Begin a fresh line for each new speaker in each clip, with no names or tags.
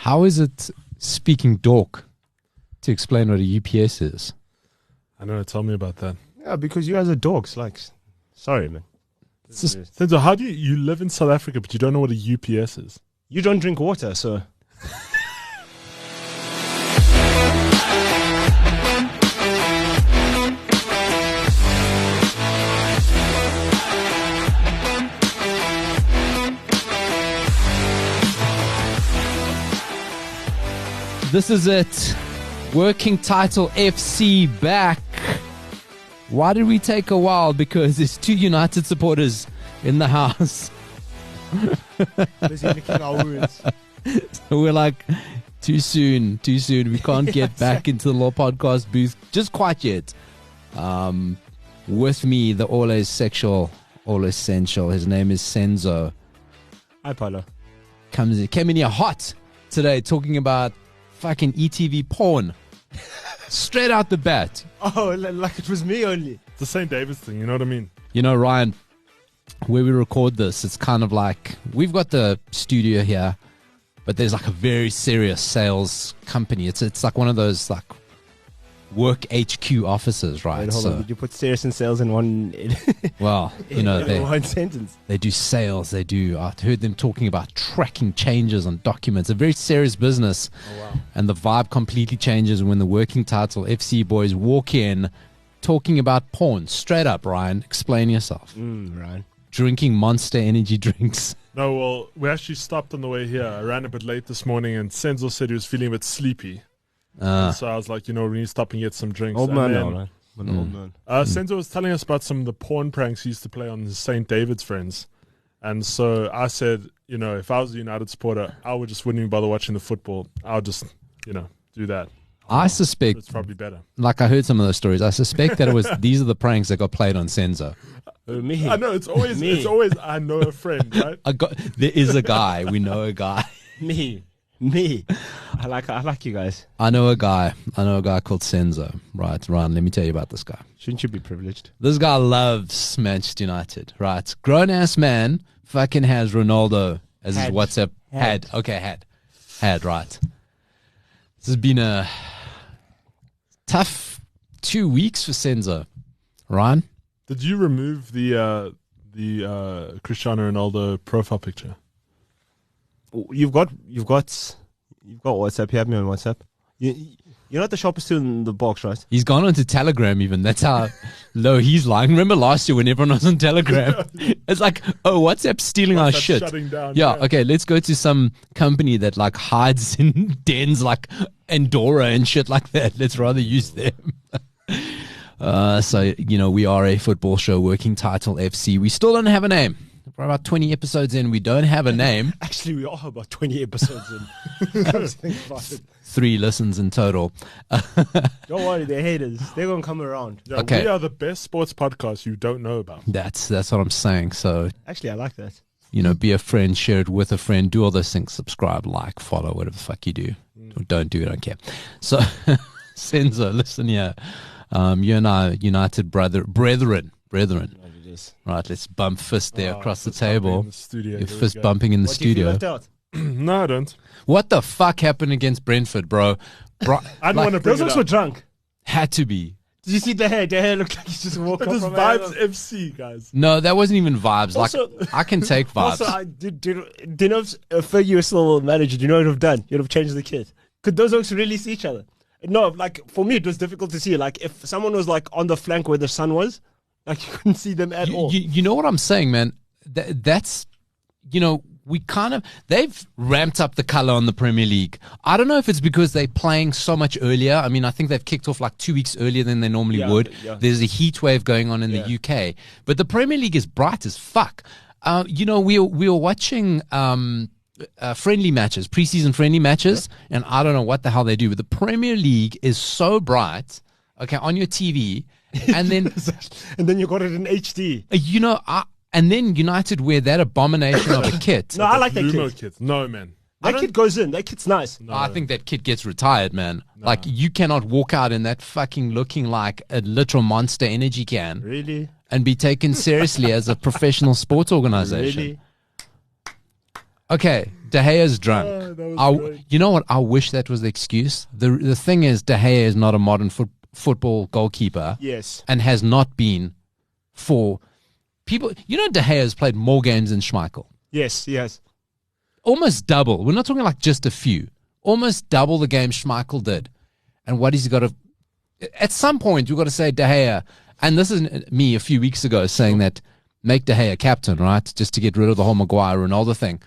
How is it speaking dork to explain what a UPS is?
I know. Tell me about that.
Yeah, because you guys are dogs. Like, sorry, man.
Senzo, how do you live in South Africa, but you don't know what a UPS is?
You don't drink water, so.
This is it. Working title FC back. Why did we take a while? Because there's 2 United supporters in the house.
Busy licking our wounds.
So we're like, too soon. We can't get back into the Law Podcast booth just quite yet. With me, the always sexual, always sensual. His name is Senzo.
Hi, Paulo.
Came in here hot today talking about fucking ETV porn. Straight out the bat.
Oh, like it was me only.
It's the St. David's thing, you know what I mean?
You know, Ryan, where we record this, it's kind of like we've got the studio here, but there's like a very serious sales company. It's like one of those like work HQ offices, right?
Wait, hold on. Did you put serious and sales in one?
Well, you know,
in one sentence.
They do sales. They do. I heard them talking about tracking changes on documents. A very serious business.
Oh, wow.
And the vibe completely changes when the working title FC boys walk in, talking about porn. Straight up, Ryan. Explain yourself.
Ryan.
Drinking Monster energy drinks.
No, well, we actually stopped on the way here. I ran a bit late this morning, and Senzo said he was feeling a bit sleepy. So I was like, we need to stop and get some drinks.
Old man now, man. Old man.
Senzo was telling us about some of the porn pranks he used to play on his St. David's friends. And so I said, if I was a United supporter, I would just, wouldn't even bother watching the football. I would just, do that.
I suspect
it's probably better.
Like I heard some of those stories. I suspect that these are the pranks that got played on Senzo.
Me.
I know it's always I know a friend, right?
There is a guy. We know a guy.
Me. I like you guys.
I know a guy called Senzo. Right, Ryan, let me tell you about this guy.
Shouldn't you be privileged?
This guy loves Manchester United, right? Grown ass man fucking has Ronaldo as his WhatsApp. Had, right. This has been a tough 2 weeks for Senzo. Ryan?
Did you remove the Cristiano Ronaldo profile picture?
You've got WhatsApp. You have me on WhatsApp. You're not the sharpest tool in the box, right?
He's gone onto Telegram even. That's how low he's lying. Remember last year when everyone was on Telegram? It's like, WhatsApp's stealing our shit.
Shutting down,
yeah, okay, let's go to some company that like hides in dens like Andorra and shit like that. Let's rather use them. So, we are a football show, working title FC. We still don't have a name. We're about 20 episodes in. We don't have a name.
Actually, we are about 20 episodes in. Come to think about it.
3 listens in total.
Don't worry, they're haters. They're going to come around.
Yeah,
okay.
We are the best sports podcast you don't know about.
That's what I'm saying. So,
actually, I like that.
Be a friend, share it with a friend, do all those things, subscribe, like, follow, whatever the fuck you do. Or don't do it, I don't care. So, Senzo, listen here. You and I, United brethren. Right, let's bump fist there across the table. Your fist bumping in the studio.
Left out?
No, I don't.
What the fuck happened against Brentford, bro?
I don't want to bring
those
it
also
up.
drunk.
Had to be.
Did you see the hair? The hair looked like he just woke
It
up
was
from
Vibes FC, guys.
No, that wasn't even vibes.
Also-
Like, I can take vibes.
Also, I did you know if Fergie was still manager, do you know what you'd have done? You'd have changed the kit. Could those dogs really see each other? No, like, for me, it was difficult to see. Like, if someone was, like, on the flank where the sun was, like, you couldn't see them at all.
You know what I'm saying, man? That's, we kind of, they've ramped up the color on the Premier League. I don't know if it's because they're playing so much earlier. I mean, I think they've kicked off like 2 weeks earlier than they normally would.
Yeah.
There's a heat wave going on in the UK. But the Premier League is bright as fuck. We were watching friendly matches, preseason friendly matches, and I don't know what the hell they do, but the Premier League is so bright, okay, on your TV, and then
and then you got it in HD.
And then United wear that abomination of a kit.
No, I like that
Lumo
kit.
kit. No, man.
That kit goes in. That kit's nice.
No.
I think that kit gets retired, man. No. Like, you cannot walk out in that fucking looking like a literal Monster energy can.
Really?
And be taken seriously as a professional sports organization.
Really?
Okay, De Gea's drunk.
Oh, that was great.
You know what? I wish that was the excuse. The thing is, De Gea is not a modern football goalkeeper.
Yes.
And has not been for people. You know, De Gea has played more games than Schmeichel.
Yes. Yes.
Almost double. We're not talking like just a few. Almost double the game Schmeichel did. And what has he got to... At some point, you've got to say De Gea, and this is me a few weeks ago saying that make De Gea captain, right? Just to get rid of the whole Maguire-Ronaldo thing.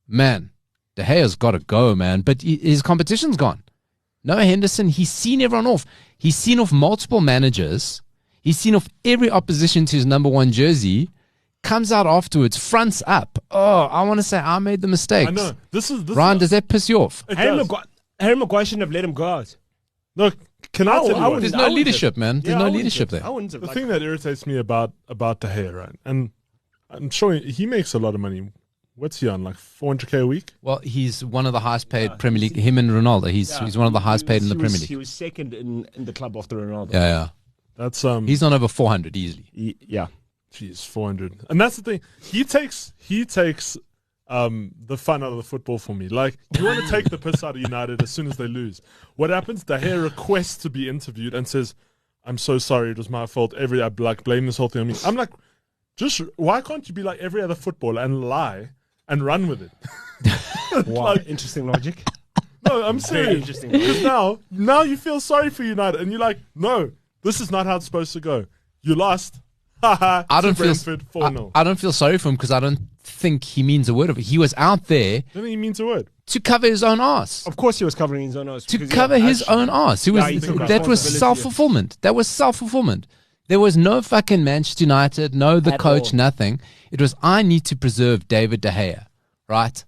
Man, De Gea's got to go, man. But his competition's gone. Noah Henderson, he's seen everyone off. He's seen off multiple managers. He's seen off every opposition to his number one jersey. Comes out afterwards, fronts up. Oh, I want to say I made the mistakes.
I know. This
Ryan, does that piss you off?
Harry Maguire shouldn't have let him go out.
No, can I tell you what?
There's no leadership, man. There's no leadership there.
I wouldn't have.
The thing that irritates me about De Gea, right? And I'm sure he makes a lot of money. What's he on? Like 400K a week?
Well, he's one of the highest paid Premier League. Him and Ronaldo. He's one of the highest paid in the Premier League.
He was second in the club after Ronaldo.
Yeah.
That's
He's on over 400 easily.
Yeah.
Jeez, 400. And that's the thing. He takes the fun out of the football for me. Like, you want to take the piss out of United as soon as they lose. What happens? De Gea requests to be interviewed and says, "I'm so sorry, it was my fault. I blame this whole thing on me." I'm like, why can't you be like every other footballer and lie and run with it?
Wow, interesting logic.
No, I'm
Very
serious.
interesting.
Because now you feel sorry for United, and you're like, no, this is not how it's supposed to go. You lost. I don't
feel sorry for him because I don't think he means a word of it. He was out there.
I don't think he means a word.
To cover his own ass.
Of course, he was covering his own ass.
To cover his own ass. That was self-fulfillment. That was self-fulfillment. There was no fucking Manchester United, no the coach, nothing. It was, I need to preserve David De Gea, right?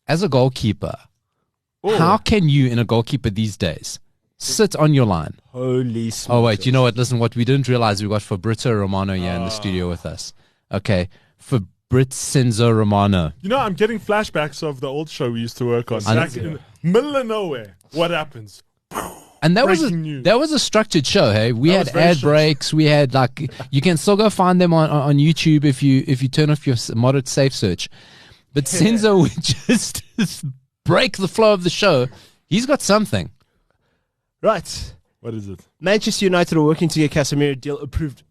As a goalkeeper, how can you, in a goalkeeper these days, sit on your line?
Holy smokes.
Oh, wait, you know what? Listen, what we didn't realize, we got Fabrizio Romano here in the studio with us. Okay, Fabrizio Romano.
You know, I'm getting flashbacks of the old show we used to work on. Back in the middle of nowhere, what happens?
And that was a structured show, hey? We had ad breaks. We had, like, you can still go find them on YouTube if you turn off your moderate safe search. But Senzo would just break the flow of the show. He's got something.
Right.
What is it?
Manchester United are working to get Casemiro deal approved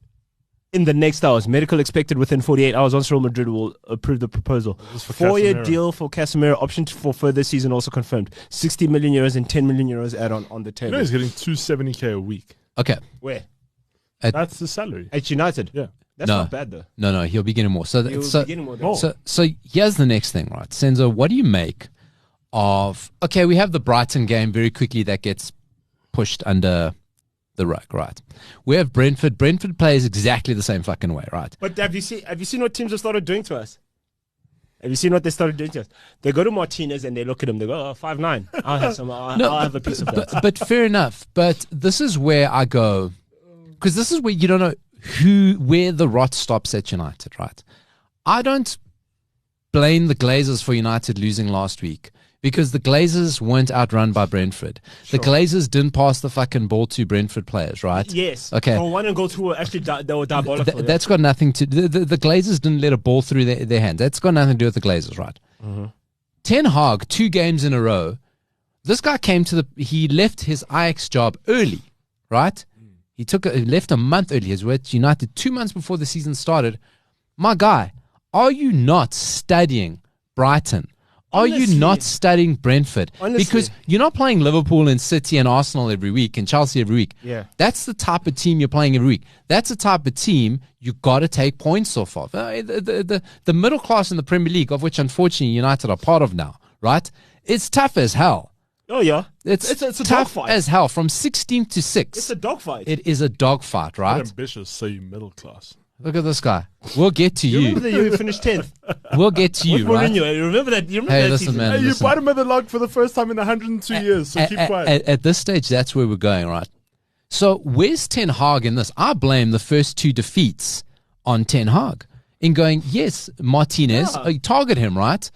in the next hours. Medical expected within 48 hours. Once Real Madrid will approve the proposal. 4-year deal for Casemiro. Option for further season also confirmed. 60 million euros and 10 million euros add-on on the table.
You know he's getting 270K a week.
Okay.
Where?
That's the salary.
At United?
Yeah.
That's not bad, though.
No, he'll be getting more. So
more.
Here's the next thing, right? Senzo, what do you make of... Okay, we have the Brighton game very quickly that gets pushed under the rug, right? We have Brentford. Brentford plays exactly the same fucking way, right?
But have you seen what teams have started doing to us? Have you seen what they started doing to us? They go to Martinez and they look at him. They go, 5'9". I'll have some. I'll have a piece of that.
But fair enough. But this is where I go, because this is where you don't know where the rot stops at United, right? I don't blame the Glazers for United losing last week, because the Glazers weren't outrun by Brentford. Sure. The Glazers didn't pass the fucking ball to Brentford players, right?
Yes.
Okay.
Goal 1 and goal 2 were actually they were diabolical.
That's got nothing to... The Glazers didn't let a ball through their hands. That's got nothing to do with the Glazers, right? Mm-hmm. Ten Hag, 2 games in a row. This guy he left his Ajax job early, right? He left a month early. He was with United 2 months before the season started. My guy, are you not studying Brighton? Are you not studying Brentford?
Honestly.
Because you're not playing Liverpool and City and Arsenal every week and Chelsea every week.
Yeah.
That's the type of team you're playing every week. That's the type of team you got to take points off of. The middle class in the Premier League, of which unfortunately United are part of now, right? It's tough as hell.
Oh, yeah.
It's a tough as hell from 16 to 6.
It's a dogfight.
It is a dogfight, right?
What ambitious, say middle class.
Look at this guy. We'll get to you.
Remember that you finished 10th?
We'll get to you, right?
You remember that? You remember
Hey,
that
listen,
season?
man.
Hey, you
listen.
bottom of the log for the first time in 102 years, so keep quiet.
At this stage, that's where we're going, right? So where's Ten Hag in this? I blame the first 2 defeats on Ten Hag in going, yes, Martinez, target him, right?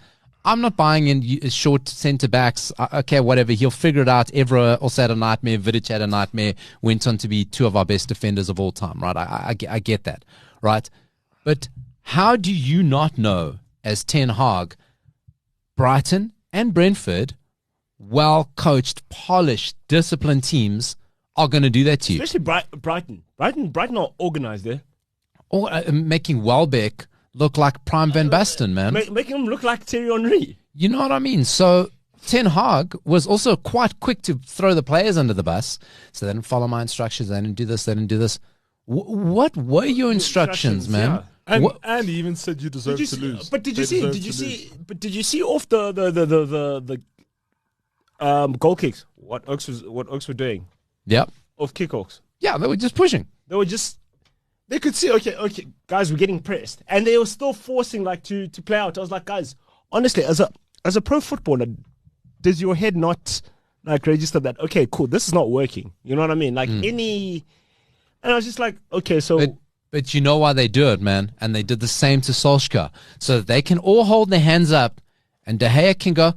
I'm not buying in short centre backs. Okay, whatever. He'll figure it out. Evra also had a nightmare. Vidic had a nightmare. Went on to be 2 of our best defenders of all time, right? I get that, right? But how do you not know, as Ten Hag, Brighton and Brentford, well-coached, polished, disciplined teams are going to do that to you.
Especially Brighton are organised there.
Or making Welbeck look like Prime Van Basten, man.
Making him look like Thierry Henry.
You know what I mean? So Ten Hag was also quite quick to throw the players under the bus. So they didn't follow my instructions. They didn't do this. They didn't do this. What were your instructions, man?
Yeah. And he even said you deserve to lose.
But did you see off the goal kicks? What Oaks were doing?
Yep.
Off kickoffs.
Yeah, they were just pushing.
They could see, okay, guys, we're getting pressed, and they were still forcing to play out. I was like, guys, honestly, as a pro footballer, does your head not register that? Okay, cool, this is not working. You know what I mean? And I was just like, okay, so.
But you know why they do it, man? And they did the same to Solskjaer, so that they can all hold their hands up, and De Gea can go.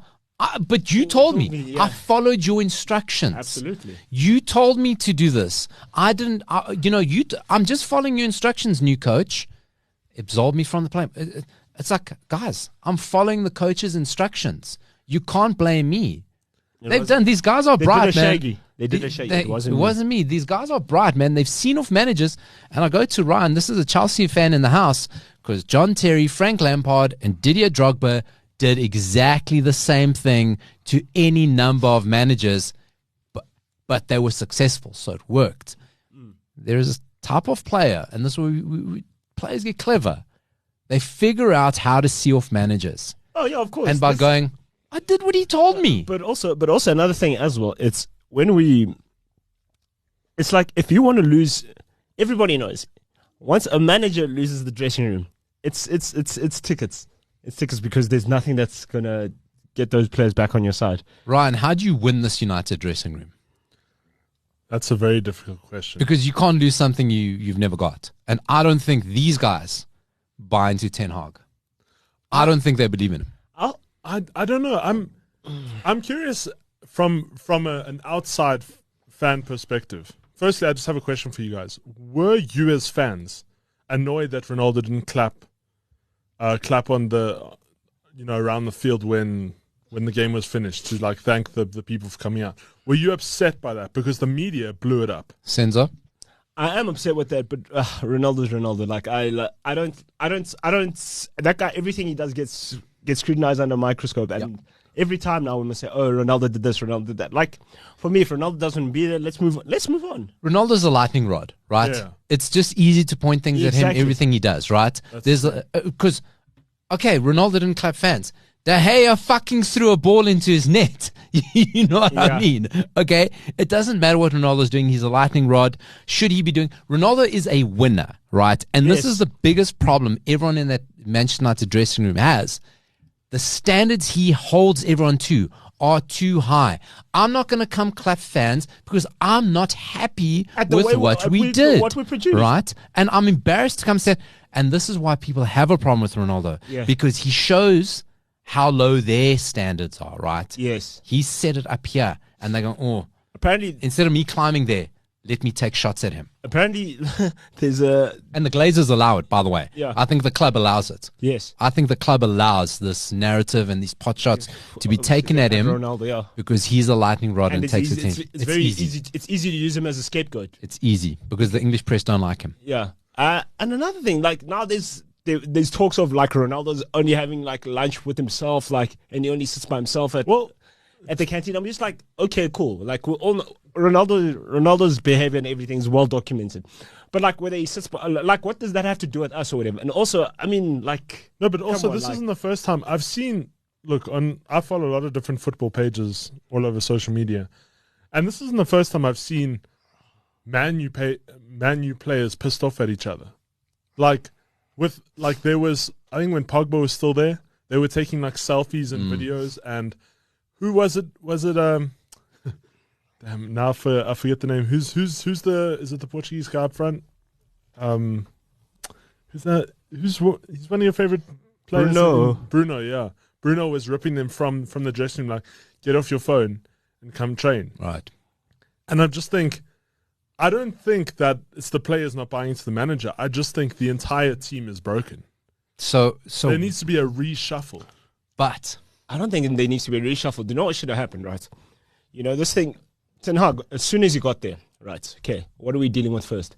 But you told me.
Yeah.
I followed your instructions.
Absolutely.
You told me to do this. I didn't. I'm just following your instructions, new coach. Absolve me from the blame. It's like, guys, I'm following the coach's instructions. You can't blame me. These guys are bright, man.
They did a shaggy. It wasn't
me. These guys are bright, man. They've seen off managers. And I go to Ryan. This is a Chelsea fan in the house because John Terry, Frank Lampard, and Didier Drogba did exactly the same thing to any number of managers, but they were successful, so it worked. There is a type of player, and this is where players get clever. They figure out how to see off managers.
Oh yeah, of course.
And by going, I did what he told me.
But also another thing as well. It's like if you want to lose, everybody knows. Once a manager loses the dressing room, it's tickets. It's tickets because there's nothing that's going to get those players back on your side.
Ryan, how do you win this United dressing room?
That's a very difficult question.
Because you can't lose something you've never got. And I don't think these guys buy into Ten Hag. I don't think they believe in him.
I don't know. I'm curious from an outside fan perspective. Firstly, I just have a question for you guys. Were you as fans annoyed that Ronaldo didn't clap on the, around the field when the game was finished to thank the people for coming out? Were you upset by that because the media blew it up?
Senzo?
I am upset with that, but Ronaldo's Ronaldo. I don't. That guy, everything he does gets scrutinized under a microscope, and every time now we must say, "Oh, Ronaldo did this, Ronaldo did that." Like for me, if Ronaldo doesn't be there, let's move on.
Ronaldo's a lightning rod, right? Yeah. It's just easy to point things at him, everything he does, right? Because Ronaldo didn't clap fans. De Gea fucking threw a ball into his net. You know what I mean? Okay? It doesn't matter what Ronaldo's doing. He's a lightning rod. Should he be doing? Ronaldo is a winner, right? And this is the biggest problem everyone in that Manchester United dressing room has. The standards he holds everyone to are too high. I'm not going to come clap fans because I'm not happy with what we did.
What we produced.
Right? And I'm embarrassed to come say, and this is why people have a problem with Ronaldo.
Yeah.
Because he shows how low their standards are, right?
Yes.
He set it up here, and they go,
apparently,
instead of me climbing there, let me take shots at him.
Apparently, there's a...
And the Glazers allow it, by the way.
Yeah.
I think the club allows it.
Yes.
I think the club allows this narrative and these pot shots to be taken at him
Ronaldo,
because he's a lightning rod and takes it in.
It's very easy. It's easy to use him as a scapegoat.
It's easy because the English press don't like him.
Yeah. And another thing, now there's talks of Ronaldo's only having lunch with himself, and he only sits by himself at the canteen. I'm just like, okay, cool. We all know Ronaldo's behavior and everything's well documented. But whether he sits by, what does that have to do with us or whatever? And also, I mean, no,
but also this isn't the first time I've seen. I follow a lot of different football pages all over social media, and this isn't the first time I've seen Man U players pissed off at each other. There was, I think when Pogba was still there, they were taking selfies and videos, and who was it? Damn, now I forget the name. Who's is it the Portuguese guy up front? Who's that? He's one of your favorite players? Bruno, yeah. Bruno was ripping them from the dressing room, get off your phone and come train.
Right.
And I don't think that it's the players not buying into the manager. I just think the entire team is broken.
So
there needs to be a reshuffle.
But
I don't think they need to be reshuffled. You know what should have happened, right? You know, this thing, Ten Hag, as soon as he got there, right, okay, what are we dealing with first?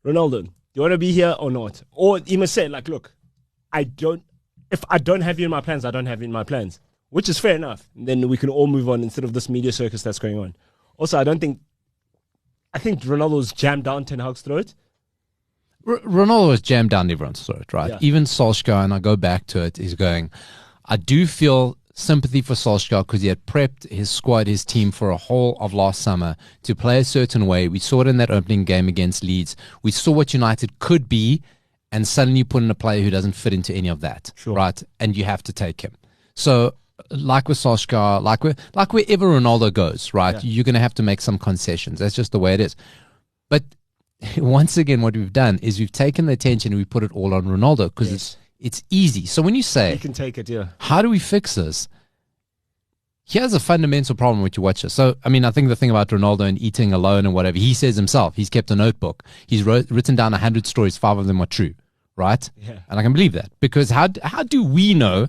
Ronaldo, do you want to be here or not? Or he must say, like, look, if I don't have you in my plans, I don't have you in my plans, which is fair enough. And then we can all move on instead of this media circus that's going on. Also, I think Ronaldo's jammed down Ten Hag's throat.
Ronaldo was jammed down everyone's throat, right?
Yeah.
Even Solskjaer, and I go back to it, he's going, I do feel sympathy for Solskjaer because he had prepped his squad, his team for a whole of last summer to play a certain way. We saw it in that opening game against Leeds. We saw what United could be, and suddenly you put in a player who doesn't fit into any of that, right? And you have to take him. So, like with Solskjaer, like wherever Ronaldo goes, right, you're going to have to make some concessions. That's just the way it is. But once again, what we've done is we've taken the attention and we put it all on Ronaldo because it's easy. So when you say,
you can take it,
how do we fix this? Here's a fundamental problem with you watch this. So, I mean, I think the thing about Ronaldo and eating alone and whatever, he says himself, he's kept a notebook. He's written down 100 stories, 5 of them are true, right?
Yeah.
And I can believe that because how do we know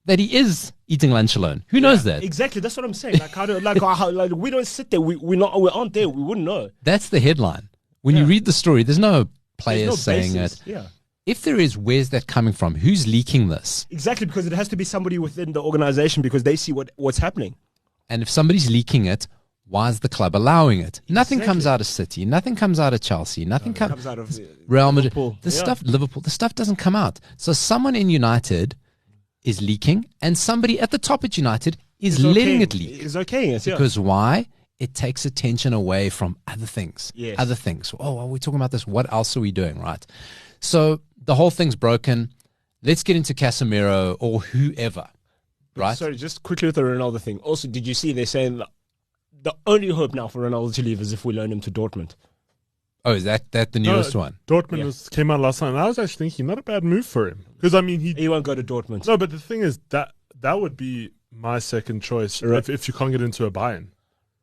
that he is eating lunch alone? Who knows that?
Exactly, that's what I'm saying. Like, we don't sit there. We aren't there. We wouldn't know.
That's the headline. When you read the story, there's no players saying
basis.
it.
Yeah.
If there is, where's that coming from? Who's leaking this?
Exactly, because it has to be somebody within the organization because they see what's happening.
And if somebody's leaking it, why is the club allowing it? Nothing comes out of City. Nothing comes out of Chelsea. Nothing comes
out of
Real Madrid.
Liverpool.
The stuff doesn't come out. So someone in United is leaking, and somebody at the top at United is letting it leak.
It's okay.
Because why? It takes attention away from other things.
Yes.
Other things. Oh, are we talking about this? What else are we doing, right? So the whole thing's broken. Let's get into Casemiro or whoever, right?
Sorry, just quickly with the Ronaldo thing. Also, did you see they're saying the only hope now for Ronaldo to leave is if we loan him to Dortmund?
Oh, is that the newest one?
Dortmund came out last night, and I was actually thinking not a bad move for him because I mean
He won't go to Dortmund.
No, but the thing is that would be my second choice if you can't get into a Bayern.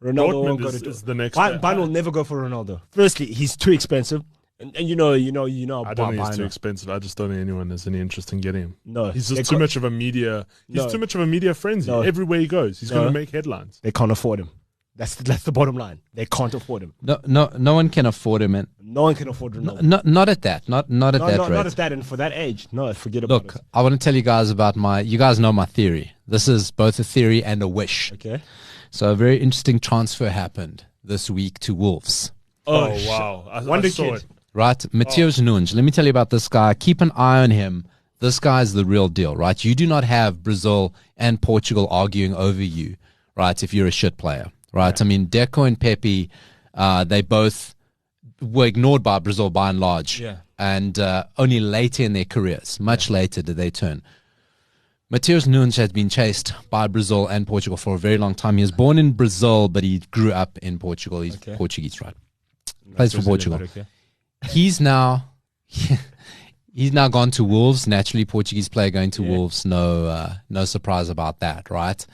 Ronaldo won't
Dortmund
go to
is the next.
Bayern will never go for Ronaldo. Firstly, he's too expensive, and you know.
I don't think he's too expensive. I just don't think anyone has any interest in getting him.
No,
he's just too much of a media. He's too much of a media frenzy.
No.
Everywhere he goes, he's going to make headlines.
They can't afford him. That's the bottom line. They can't afford him.
No one can afford him, and
no one can afford Ronaldo.
Not at that. Not at that rate.
Not at that, and for that age, no, forget about it.
Look, I want to tell you guys about you guys know my theory. This is both a theory and a wish.
Okay.
So a very interesting transfer happened this week to Wolves.
Oh wow! I saw it.
Right, Matheus Nunes. Let me tell you about this guy. Keep an eye on him. This guy's the real deal, right? You do not have Brazil and Portugal arguing over you, right? If you're a shit player, right? Yeah. I mean, Deco and Pepe, they both were ignored by Brazil by and large, and only later in their careers, much later, did they turn. Matheus Nunes has been chased by Brazil and Portugal for a very long time. He was born in Brazil, but he grew up in Portugal. He's Portuguese, right? Plays for Portugal. He's now gone to Wolves. Naturally, Portuguese player going to Wolves. No surprise about that, right?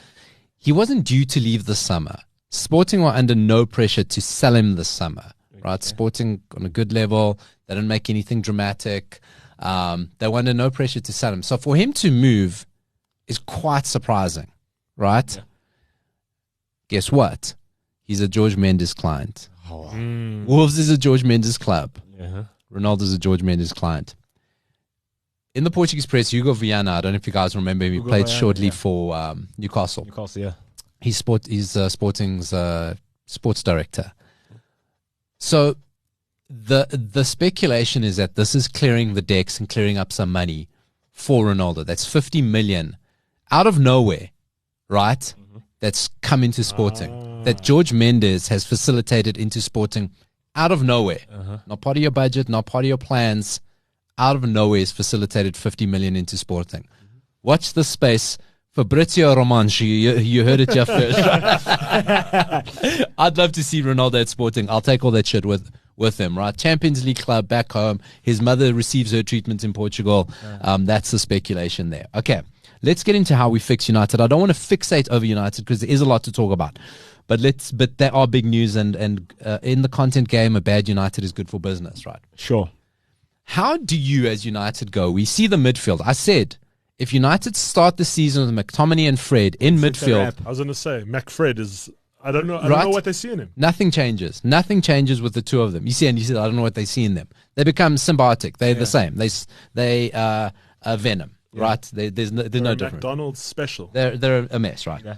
He wasn't due to leave this summer. Sporting were under no pressure to sell him this summer, right? Sporting on a good level. They didn't make anything dramatic. They were under no pressure to sell him. So for him to move is quite surprising, right? Yeah. Guess what? He's a George Mendes client. Wolves is a George Mendes club. Ronaldo is a George Mendes client. In the Portuguese press, Hugo Viana, I don't know if you guys remember him, he played shortly for Newcastle. He's Sporting's sports director. So the speculation is that this is clearing the decks and clearing up some money for Ronaldo. That's 50 million out of nowhere, right? That's come into Sporting. That George Mendes has facilitated into Sporting out of nowhere. Not part of your budget, not part of your plans. Out of nowhere has facilitated 50 million into Sporting. Watch this space. Fabrizio Romansh, you heard it, Jeff. I'd love to see Ronaldo at Sporting. I'll take all that shit with him, right? Champions League club back home. His mother receives her treatment in Portugal. That's the speculation there. Okay, let's get into how we fix United. I don't want to fixate over United because there is a lot to talk about. But there are big news, and in the content game, a bad United is good for business, right?
Sure.
How do you, as United, go? We see the midfield. I said If United start the season with McTominay and Fred in midfield,
I was going to say, McFred is, I don't know what they see in him.
nothing changes. Nothing changes with the two of them. You see, I don't know what they see in them. They become symbiotic. They're the same. They venom, right? There's no difference.
McDonald's special.
They're a mess, right?
Yeah.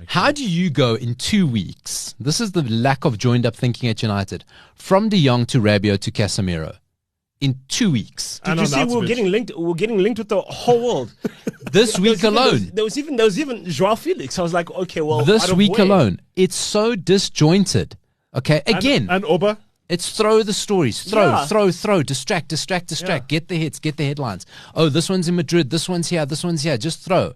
How do you go in 2 weeks? This is the lack of joined up thinking at United. From De Jong to Rabiot to Casemiro. In 2 weeks.
Did you see we're getting linked with the whole world?
This week alone.
There was even Joao Felix. I was like, okay, well,
this week alone. It's so disjointed. Okay, again.
And Oba?
It's throw the stories. Throw. Distract. Get the hits, get the headlines. Oh, this one's in Madrid. This one's here. Just throw.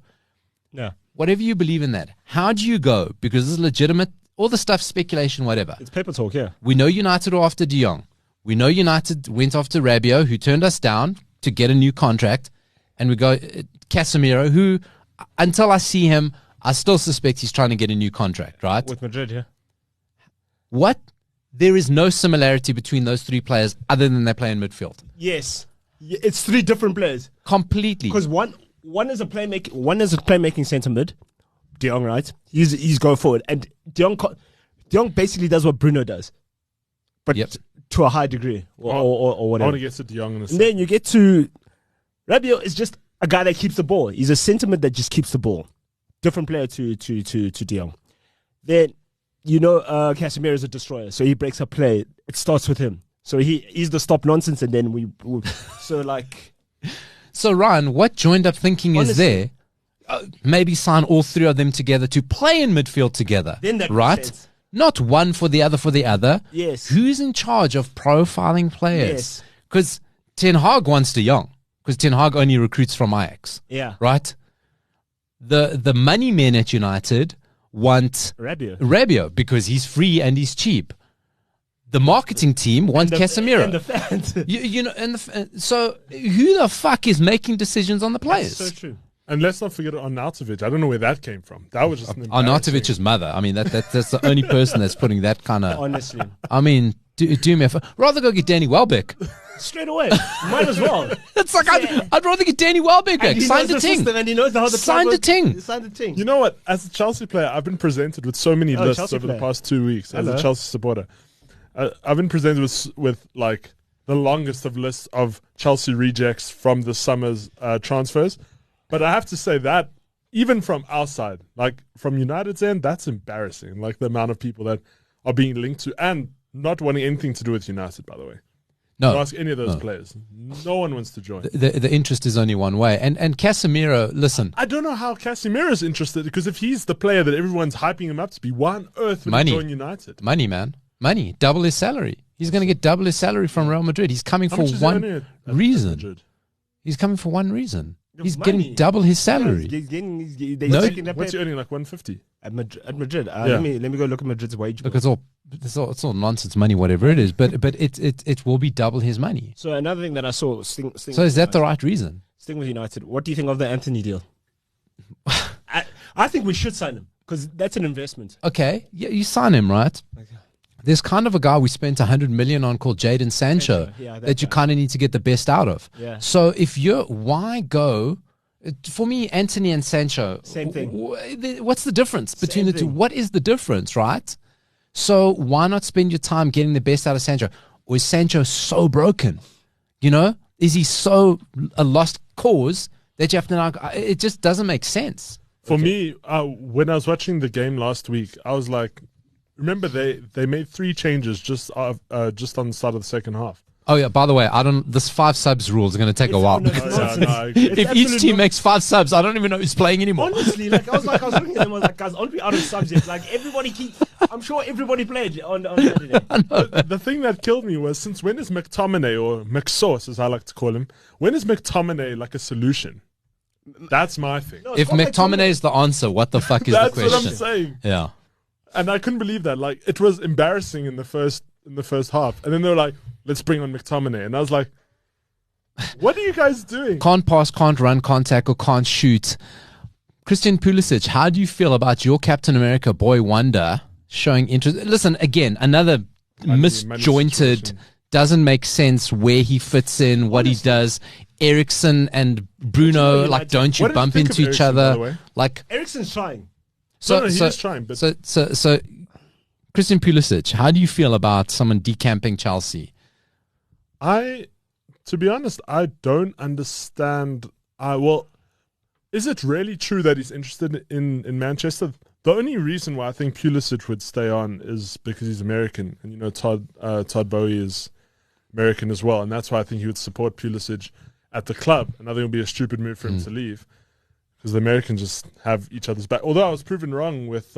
Yeah.
Whatever you believe in that. How do you go? Because this is legitimate. All the stuff, speculation, whatever.
It's paper talk, yeah.
We know United are after De Jong. We know United went after Rabiot, who turned us down to get a new contract. And we go Casemiro, who, until I see him, I still suspect he's trying to get a new contract, right?
With Madrid, yeah.
What? There is no similarity between those three players other than they play in midfield.
Yes. It's three different players.
Completely.
Because one is a playmaking centre mid, De Jong, right? He's going forward. And De Jong basically does what Bruno does. But to a high degree or whatever.
I want to get to De Jong in a second.
And then you get to Rabiot is just a guy that keeps the ball. He's a centre mid that just keeps the ball. Different player to De Jong. Then Casemiro is a destroyer, so he breaks a play. It starts with him. So he's the stop nonsense, and then we so like.
So Ryan, what joined up thinking is there? Maybe sign all three of them together to play in midfield together.
Then that
right?
makes sense.
Not one for the other.
Yes.
Who's in charge of profiling players? Because Ten Hag wants De Jong. Because Ten Hag only recruits from Ajax.
Yeah.
Right? The money men at United want Rabiot because he's free and he's cheap. The marketing team wants Casemiro.
And the fans.
So who the fuck is making decisions on the players?
That's so true.
And let's not forget Arnautovic. I don't know where that came from. That was just an embarrassing.
Arnautovic's mother. I mean, that's the only person that's putting that kind of...
Honestly.
I mean, do me a favor. Rather go get Danny Welbeck.
Straight away. Might as well.
It's like, I'd rather get Danny Welbeck back. Sign the ting.
And he knows how the
Sign the ting.
Sign the ting.
You know what? As a Chelsea player, I've been presented with so many lists over the past 2 weeks as a Chelsea supporter. I've been presented with like the longest of lists of Chelsea rejects from the summer's transfers. But I have to say that even from outside, like from United's end, that's embarrassing. Like the amount of people that are being linked to and not wanting anything to do with United, by the way.
No.
Don't ask any of those players. No one wants to join.
The interest is only one way. And Casemiro, listen.
I don't know how Casemiro is interested because if he's the player that everyone's hyping him up to be, why on earth would he join United?
Money, man. Money. Double his salary. He's going to get double his salary from Real Madrid. He's coming for one reason. He's coming for one reason. He's getting double his salary.
What's
he earning, like 150?
At Madrid. Let me go look at Madrid's wage bill.
Look, it's all nonsense money, whatever it is. But it will be double his money.
So another thing that I saw. So
is that the right reason?
Sting with United. What do you think of the Anthony deal? I think we should sign him because that's an investment.
Okay, yeah, you sign him, right? Okay. There's kind of a guy we spent 100 million on called Jadon Sancho that you kind of need to get the best out of.
Yeah.
So why go? For me, Anthony and Sancho,
same thing.
What's the difference between the two? What is the difference, right? So why not spend your time getting the best out of Sancho? Or is Sancho so broken? Is he so a lost cause that you have to now? It just doesn't make sense.
For me, when I was watching the game last week, I was like, remember they made 3 changes just on the start of the second half.
Oh yeah. By the way, this 5 subs rule is going to take a while. If each team makes 5 subs, I don't even know who's playing anymore.
Honestly, I was looking at them. I was like, guys, aren't we out of subs yet? Like I'm sure everybody played on Saturday.
The thing that killed me was since when is McTominay or McSauce, as I like to call him, when is McTominay like a solution? That's my thing.
No, if McTominay is the answer, what the fuck is the question?
That's what I'm saying.
Yeah.
And I couldn't believe that. Like, it was embarrassing in the first half. And then they were like, let's bring on McTominay. And I was like, what are you guys doing?
Can't pass, can't run, can't tackle, can't shoot. Christian Pulisic, how do you feel about your Captain America boy wonder showing interest? Listen, again, another misjointed, doesn't make sense where he fits in, what he does. Eriksen and Bruno,
United.
like, don't you
What did you
bump
think of
into each
Eriksen, by the
other?
way?
Like,
Eriksen's trying.
No, he is trying, but
so Christian Pulisic, how do you feel about someone decamping Chelsea?
To be honest, I don't understand. Well, is it really true that he's interested in Manchester? The only reason why I think Pulisic would stay on is because he's American, and Todd Bowie is American as well, and that's why I think he would support Pulisic at the club. And I think it would be a stupid move for him to leave because the Americans just have each other's back. Although I was proven wrong with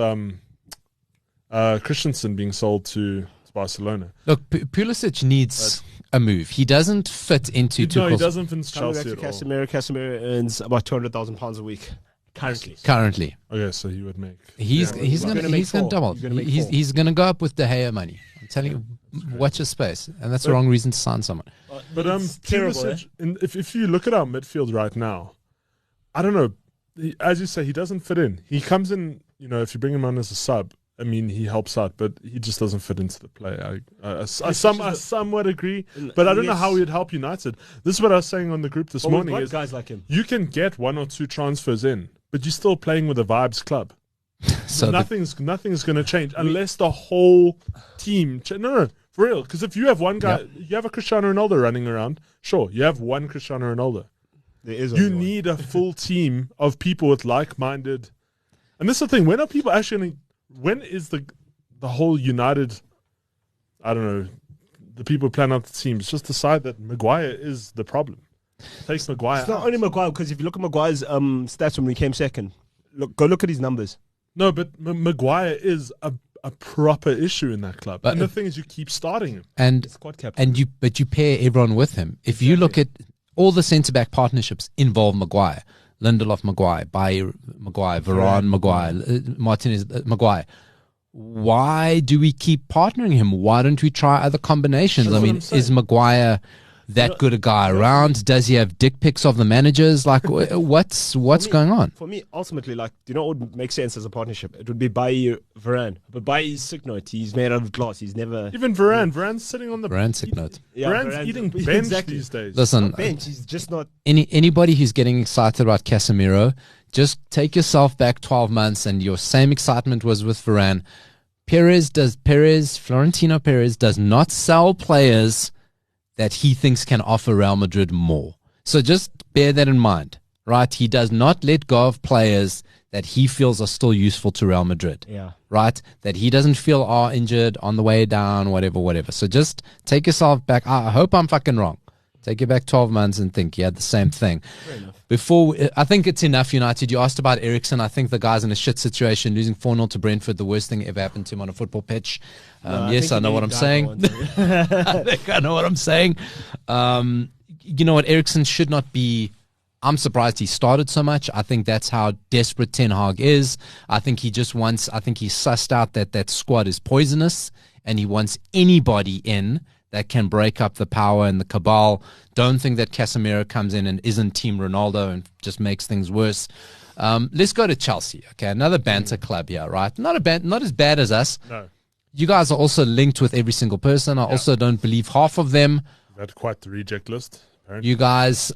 Christensen being sold to Barcelona.
Look, Pulisic needs a move. He doesn't fit into
No, he
Tuchel's
doesn't fit
Coming back
Chelsea
to
at all.
Casemiro earns about £200,000 a week currently.
currently.
Okay, so he would make.
He's
he's
gonna
gonna make four.
double.
He's gonna make
He's
four.
he's gonna go up with De Gea money. I'm telling you, watch your space, and that's the wrong reason to sign someone.
But
It's terrible.
Pulisic, if you look at our midfield right now, I don't know. As you say, he doesn't fit in. He comes in, if you bring him on as a sub, I mean, he helps out, but he just doesn't fit into the play. I somewhat agree, but I don't know how he'd help United. This is what I was saying on the group this morning.
We've
Is
got guys like him.
you can get 1 or 2 transfers in, but you're still playing with a vibes club.
So
nothing's going to change unless the whole team. No, for real. Because if you have one guy, you have a Cristiano Ronaldo running around. Sure, you have one Cristiano Ronaldo.
There is
You
only one.
need a full team of people with like-minded. And this is the thing. When are people actually? When is the whole United? I don't know. The people plan out the teams just decide that Maguire is the problem. Takes Maguire.
It's not
out.
only Maguire, because if you look at Maguire's stats when he came second, go look at his numbers.
No, but Maguire is a proper issue in that club.
But
And the thing is, you keep starting him.
and
Squad captain.
but you pair everyone with him. If you look at all the centre back partnerships involve Maguire, Lindelof Maguire, Bayer Maguire, Varane Maguire, Martinez Maguire. Why do we keep partnering him? Why don't we try other combinations?
That's
I
what
mean,
I'm saying.
is Maguire that good a guy around? Does he have dick pics of the managers? Like, what's going on?
For me, ultimately, do you know what would make sense as a partnership? It would be Bailly Varane. But Bailly's sick note. He's made out of glass. He's never...
Even Varane. Varane's sitting on the
Varane sick note.
Varane's eating bench these days.
Listen,
bench. He's just not...
anybody who's getting excited about Casemiro, just take yourself back 12 months and your same excitement was with Varane. Florentino Perez does not sell players that he thinks can offer Real Madrid more. So just bear that in mind, right? He does not let go of players that he feels are still useful to Real Madrid.
Yeah.
Right? That he doesn't feel are injured on the way down, whatever. So just take yourself back. I hope I'm fucking wrong. Take it back 12 months and think you had the same thing. I think it's enough, United. You asked about Eriksen. I think the guy's in a shit situation, losing 4-0 to Brentford, the worst thing ever happened to him on a football pitch. Yes, I know what I'm saying. I think I know what I'm saying. You know what? Eriksen should not be. I'm surprised he started so much. I think that's how desperate Ten Hag is. I think he just wants, I think he sussed out that squad is poisonous and he wants anybody in that can break up the power and the cabal. Don't think that Casemiro comes in and isn't Team Ronaldo and just makes things worse. Let's go to Chelsea. Okay, another banter club here, right? Not as bad as us.
No.
You guys are also linked with every single person. I also don't believe half of them.
That's quite the reject list, apparently.
You guys,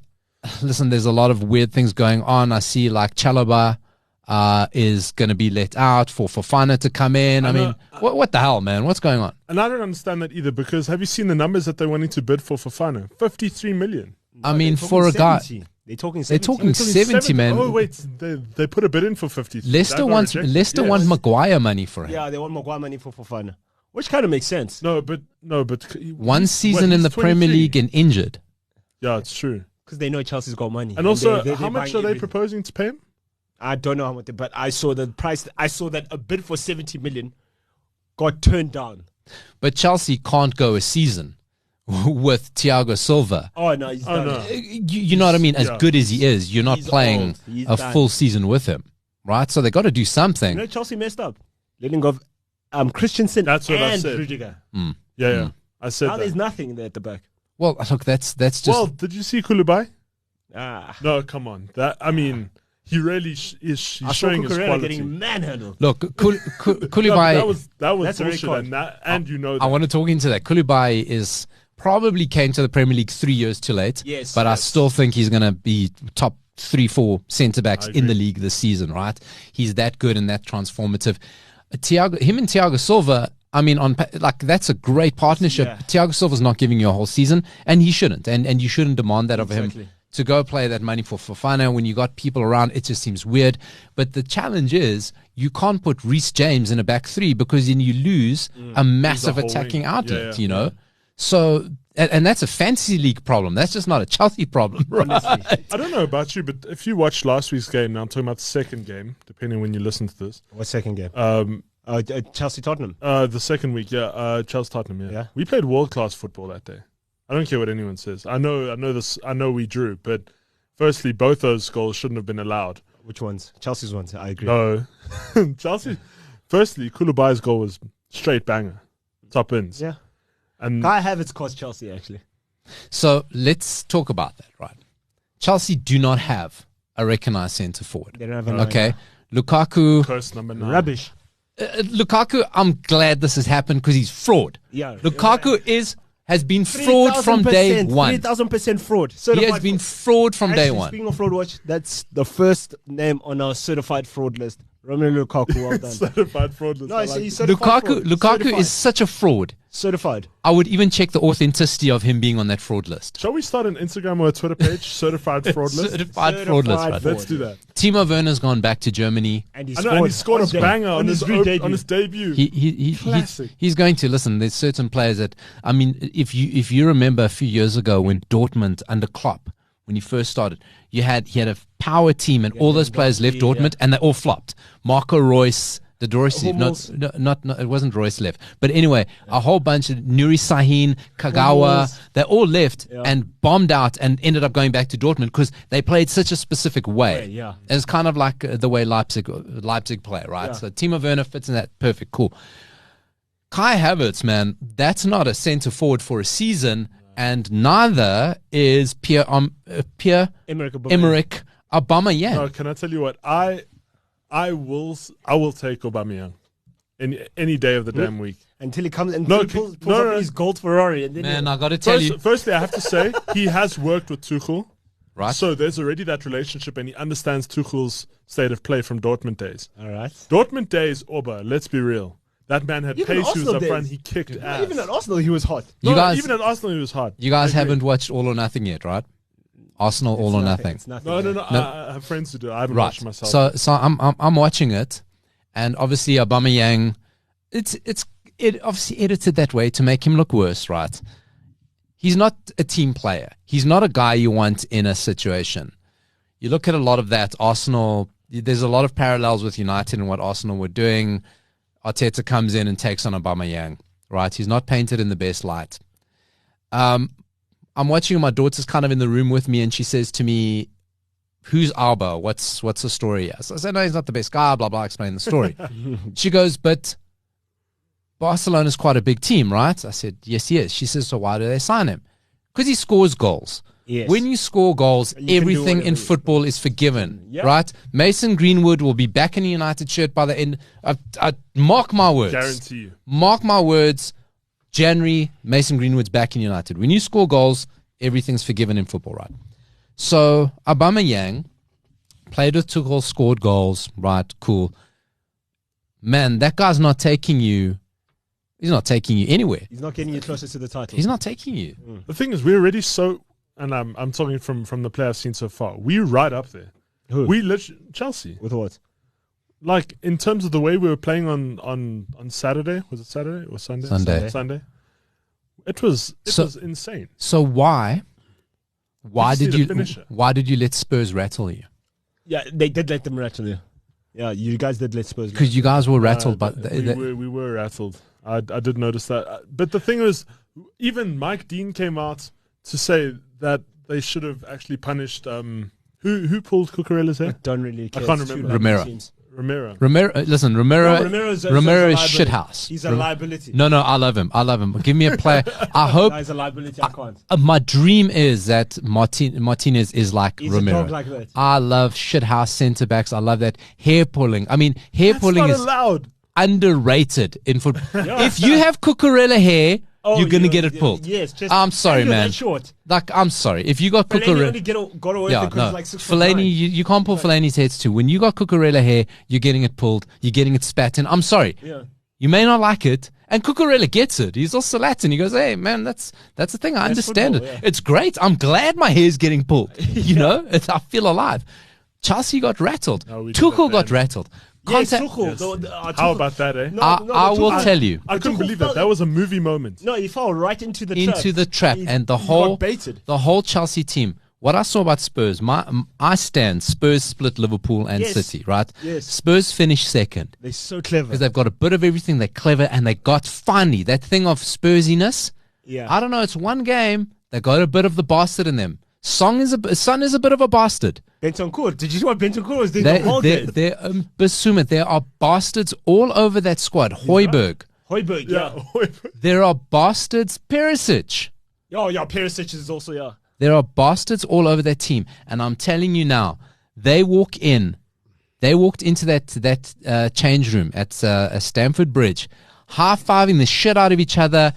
listen, there's a lot of weird things going on. I see like Chalobah is going to be let out for Fofana to come in. I mean, what the hell, man? What's going on?
And I don't understand that either, because have you seen the numbers that they're wanting to bid for Fofana? 53 million.
I mean, for a guy...
They're talking 70.
They're talking 70, man.
Oh, wait. They put a bid in for 53.
Leicester wants Maguire money for him.
Yeah, they want Maguire money for Fofana, which kind of makes sense.
No, but
one season in the Premier League and injured.
Yeah, it's true.
Because they know Chelsea's got money.
And also,
they're
how much are they proposing to pay him?
I don't know how much, but I saw the price. I saw that a bid for 70 million got turned down.
But Chelsea can't go a season with Thiago Silva.
Oh no, he's done.
No.
You know what I mean? As good as he is, you're not playing a full season with him, right? So they got to do something.
You know, Chelsea messed up, letting go of Christensen.
That's what I
and
said.
Rudiger.
Yeah. I said
Now
that.
there's nothing there at the back.
Well, look, that's just.
Well, did you see Koulibaly?
Ah,
No, come on. He really is showing his
Cucurella
quality.
getting manhandled.
Look, Koulibaly.
That was
That's a
bullshit,
record.
and you know that.
I want to talk into that. Koulibaly is probably came to the Premier League 3 years too late.
Yes,
but I
yes.
still think he's going to be top 3-4 centre backs
I
in the
agree.
league this season. Right? He's that good and that transformative. Him and Thiago Silva. I mean, that's a great partnership.
Yeah.
Thiago Silva's not giving you a whole season, and he shouldn't, and you shouldn't demand that of him.
Exactly.
To go play that money for Fofana when you got people around, it just seems weird. But the challenge is you can't put Reece James in a back three because then you lose a massive
whole
attacking
wing.
outlet,
Yeah,
you know? So, and that's a fantasy league problem. That's just not a Chelsea problem, right?
I don't know about you, but if you watched last week's game, now I'm talking about the second game, depending when you listen to this.
What second game? Chelsea Tottenham.
The second week, Chelsea Tottenham,
Yeah.
We played world class football that day. I don't care what anyone says. I know we drew, but firstly, both those goals shouldn't have been allowed.
Which ones? Chelsea's ones. I agree.
No, Chelsea. Firstly, Koulibaly's goal was straight banger, top ins.
Yeah.
And
Kai Havertz cost Chelsea actually.
So let's talk about that, right? Chelsea do not have a recognized centre forward.
They don't have a
Okay. Lukaku,
curse number 9.
Rubbish.
Lukaku, I'm glad this has happened because he's fraud.
Yeah.
Lukaku has been fraud from day
3,000%,
one.
3,000% fraud.
He
Certified
has been
fraud.
fraud from day
Actually,
one.
Speaking of fraud watch, that's the first name on our certified fraud list. Romelu Lukaku, well done.
Certified fraudulent.
No,
I
he's
like
certified fraud.
Lukaku
Certified.
is such a fraud.
certified.
I would even check the authenticity of him being on that fraud list.
Shall we start an Instagram or a Twitter page? Certified fraud list.
Certified fraud list, right?
Let's do that.
Timo Werner's gone back to Germany.
And he
I know, and he scored a
day.
banger on his
debut.
on his debut. Classic.
He's going to listen. There's certain players that I mean, if you remember a few years ago when Dortmund under Klopp, when he first started, he had a power team and all those players left Dortmund and they all flopped. Marco Reus, the Dorsey, not it wasn't Reus left, but anyway, a whole bunch of Nuri Sahin, Kagawa, they all left and bombed out and ended up going back to Dortmund because they played such a specific way.
Yeah.
It's kind of like the way Leipzig play, right?
Yeah.
So Timo Werner fits in that perfect, cool. Kai Havertz, man, that's not a centre forward for a season, and neither is Pierre-Emerick Aubameyang.
No, can I tell you what? I will take Aubameyang any day of the damn week.
Until he comes and
No,
pulls
no.
up his gold Ferrari. And then
Man, I got to tell you,
Firstly, I have to say he has worked with Tuchel,
right?
so there's already that relationship, and he understands Tuchel's state of play from Dortmund days.
all right.
Dortmund days, Oba. Let's be real. That man had
Even
pace. He was
Arsenal
up front.
days.
He kicked ass.
Even at Arsenal, he was hot.
You guys-
even at Arsenal, he was hard.
You guys
I agree.
haven't watched All or Nothing yet, right? Arsenal All or Nothing.
It's nothing.
No. I have friends who do. I haven't
Right.
watched myself.
So I'm watching it, and obviously Aubameyang, it obviously edited that way to make him look worse, right? He's not a team player. He's not a guy you want in a situation. You look at a lot of that Arsenal. There's a lot of parallels with United and what Arsenal were doing. Arteta comes in and takes on Aubameyang, right? He's not painted in the best light. I'm watching, my daughter's kind of in the room with me, and she says to me, "Who's Alba? What's the story here?" So I said, "No, he's not the best guy, blah, blah, explain the story." She goes, "But Barcelona's quite a big team, right?" I said, "Yes, he is." She says, "So why do they sign him?" Because he scores goals.
Yes.
When you score goals,
can do
everything in
whatever you-
football is forgiven,
Yeah.
right? Mason Greenwood will be back in a United shirt by the end. I mark my words.
Guarantee you.
Mark my words. January, Mason Greenwood's back in United. When you score goals, everything's forgiven in football, right? So Aubameyang played with Tuchel, scored goals, right? Cool. Man, that guy's not taking you. He's not taking you anywhere.
He's not getting you closer to the title.
He's not taking you.
The thing is, we're already so, and I'm talking from the play I've seen so far. We're right up there.
Who?
We literally Chelsea.
With what?
Like in terms of the way we were playing on Saturday. Was it Saturday or Sunday?
Sunday.
Sunday. It was insane.
So why
Just
did
need a
you
finisher.
why did you let Spurs rattle you?
Yeah, they did let them rattle you. Yeah, you guys did let Spurs.
Because you guys were rattled, but
we were rattled. I did notice that. But the thing was, even Mike Dean came out to say that they should have actually punished. Who pulled Cucurella's hair?
Don't really care.
I can't
It's too
remember.
random
Romero.
teams.
Romero.
Romero
Romero's
is
a liability.
shithouse.
He's a liability.
No, I love him. Give me a player. I hope.
No, he's a liability. I can't.
My dream is that Martinez is like
He's
Romero.
a dog like that.
I love shithouse centre backs. I love that hair pulling. I mean, hair
That's
pulling
not
is
allowed.
underrated in football. If you have Cucurella hair,
Oh,
you're going to get it pulled.
Yes. Just,
I'm sorry,
and you're
man.
that short.
Like, I'm sorry. If you got
Fellaini
Cucurella...
only got away with it because like 6'9".
Fellaini, you can't pull Fellaini's heads too. When you got Cucurella hair, you're getting it pulled. You're getting it spat in. I'm sorry.
Yeah.
You may not like it. And Cucurella gets it. He's also Latin. He goes, hey, man, that's the thing. I understand
football,
it.
yeah.
It's great. I'm glad my hair's getting pulled. You know? I feel alive. Chelsea got rattled.
No, we
Tuchel
did that,
got rattled.
Yes,
Conte-
Tuchel.
Yes. How about that, eh?
I will tell you.
I couldn't
Tuchel
believe
fell-
that. That was a movie moment.
No, he fell right into the trap.
Into the trap. And the
he
whole
got baited.
the whole Chelsea team. What I saw about Spurs, I stand Spurs split Liverpool and
Yes.
City, right?
Yes.
Spurs finished second
They're so clever.
because they've got a bit of everything. They're clever and they got finally that thing of Spursiness.
Yeah.
I don't know. It's one game. They got a bit of the bastard in them. Son is a bit of a bastard.
Bentancur. Did you see what Bentancur was doing the whole game?
They're Basuma. There are bastards all over that squad. Hoiberg.
Højbjerg, yeah.
There are bastards. Perisic.
Oh, yeah, Perisic is also, yeah.
There are bastards all over that team. And I'm telling you now, they walked into that change room at Stamford Bridge, high-fiving the shit out of each other,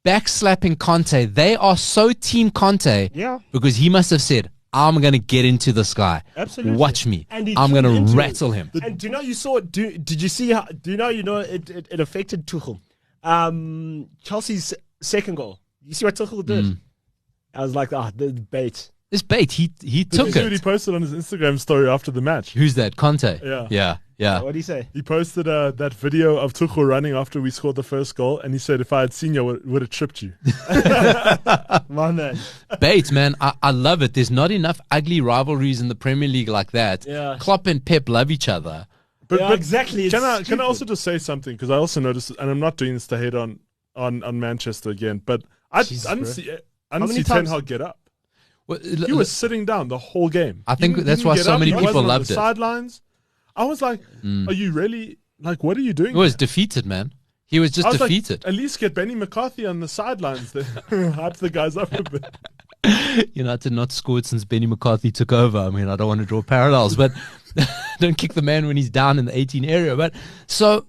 backslapping Conte. They are so Team Conte
Yeah.
because he must have said, I'm going to get into this guy.
Absolutely.
Watch me.
And he
I'm going
tuned
to
into
rattle him.
And do you know you saw it? Did you see how? Do you know it affected Tuchel? Chelsea's second goal. You see what Tuchel did? I was like, the bait.
This bait, he
Did you
took
see what he
it.
posted on his Instagram story after the match?
Who's that? Conte?
Yeah.
Yeah.
What do you say?
He posted that video of Tuchel running after we scored the first goal, and he said, if I had seen you, I would have tripped you.
My man.
Bait, man. I love it. There's not enough ugly rivalries in the Premier League like that.
Yeah.
Klopp and Pep love each other.
Yeah, exactly.
Can I
stupid.
also just say something? Because I also noticed, and I'm not doing this to hate on Manchester again, but I didn't see
many
Ten
times-
Hag get up.
Well,
He was sitting down the whole game.
I think
He
that's
didn't
why
get
so
up.
many
He
people
wasn't on
loved
the
it.
sidelines. I was like, are you really, like, what are you doing?
He was
here?
defeated, man. He was just
I was like,
defeated.
at least get Benny McCarthy on the sidelines. Hype the guys up a bit.
United not scored since Benny McCarthy took over. I mean, I don't want to draw parallels, but don't kick the man when he's down in the 18 area. But so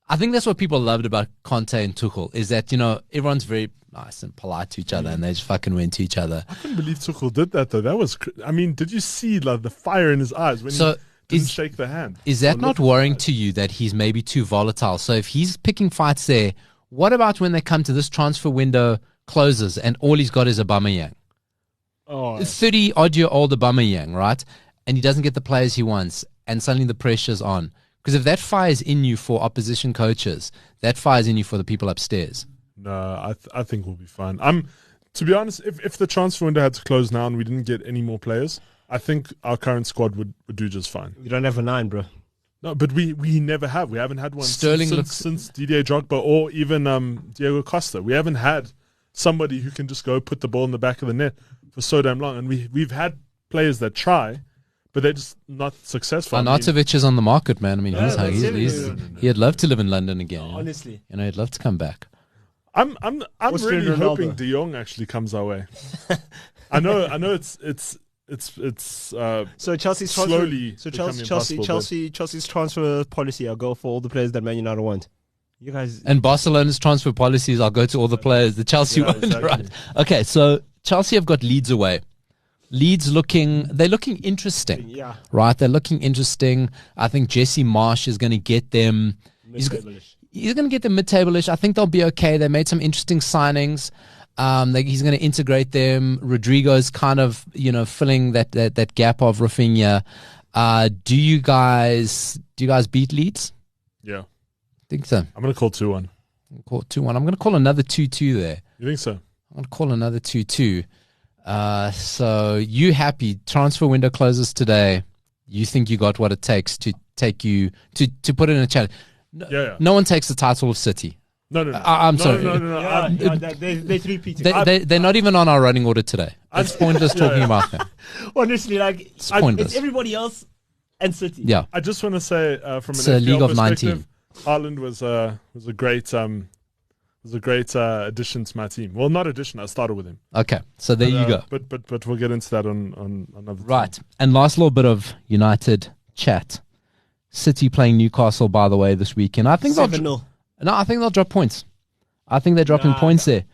I think that's what people loved about Conte and Tuchel is that, everyone's very nice and polite to each other and they just fucking went to each other.
I couldn't believe Tuchel did that, though. That was, did you see like the fire in his eyes when
So
he didn't shake the hand?
Is that
Or
not
lift the
worrying
hand?
to you that he's maybe too volatile? So if he's picking fights there, what about when they come to this transfer window closes and all he's got is Aubameyang?
Oh,
30-odd-year-old Aubameyang, right? And he doesn't get the players he wants, and suddenly the pressure's on. Because if that fire's in you for opposition coaches, that fire's in you for the people upstairs.
No, I think we'll be fine. To be honest, if the transfer window had to close now and we didn't get any more players, I think our current squad would do just fine.
you don't have a 9, bro.
No, but we never have. We haven't had one
Sterling
since Didier Drogba or even Diego Costa. We haven't had somebody who can just go put the ball in the back of the net for so damn long. And we've had players that try, but they're just not successful.
Arnautovic is on the market, man. I mean,
Yeah,
he's
that's
he's,
it.
he's,
No.
he'd love to live in London again.
Honestly.
He'd love to come back.
I'm
What's
really
Ronaldo?
hoping De Jong actually comes our way. I know it's
So Chelsea's transfer,
slowly
so
becoming impossible,
Chelsea's transfer policy. I'll go for all the players that Man United want. You guys,
And Barcelona's transfer policies, I'll go to all the players. The Chelsea
Yeah,
one,
exactly.
right? Okay, so Chelsea have got Leeds away. Leeds they're looking interesting,
yeah,
right? They're looking interesting. I think Jesse Marsh is going to get them. He's going to get them mid-table-ish. I think they'll be okay. They made some interesting signings. He's going to integrate them. Rodrigo's kind of, filling that gap of Rafinha. Do you guys beat Leeds?
Yeah,
I think so.
I'm gonna call 2-1.
Call 2-1. I'm going to call another 2-2 there.
You think so?
I'm going to call another 2-2. So you happy? Transfer window closes today. You think you got what it takes to take you to put it in a challenge?
Yeah.
No one takes the title of City.
No.
I'm sorry.
No.
they three-peated.
They're not even on our running order today. It's pointless talking about them.
Honestly, like
It's pointless.
it's everybody else and City.
Yeah.
I just want to say from
It's
an
a
FPL
league of
perspective,
19.
Haaland was a great addition to my team. Well, not addition. I started with him.
Okay. So there you go.
But we'll get into that on another.
Right. And last little bit of United chat. City playing Newcastle, by the way, this weekend. I think they'll
7-0.
No, I think they'll drop points. I think they're dropping points there.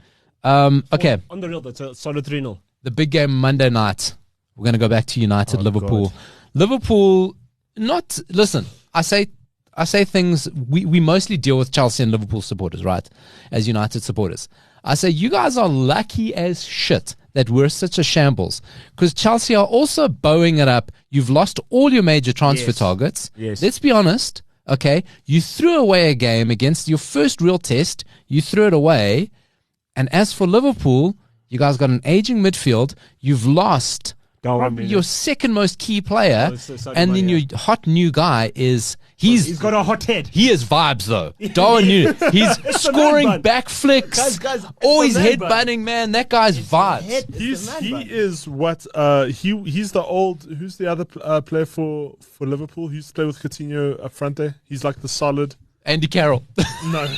Okay.
On the real, that's a solid 3-0.
The big game Monday night. We're going to go back to United, Liverpool.
God.
Liverpool, listen, I say things, we mostly deal with Chelsea and Liverpool supporters, right? As United supporters. I say, you guys are lucky as shit that we're such a shambles. Because Chelsea are also bowing it up. You've lost all your major transfer targets.
Yes.
Let's be honest, okay? You threw away a game against your first real test. You threw it away. And as for Liverpool, you guys got an aging midfield. You've lost probably your second most key player. And then your hot new guy is... He's
got a hot head.
He is vibes though. Darwin Nunes. He's scoring back flicks.
Guys,
always headbutting, man. That guy's vibes.
He is what he's the old. Who's the other player for Liverpool? He used to play with Coutinho up front there. He's like the solid
Andy Carroll.
No.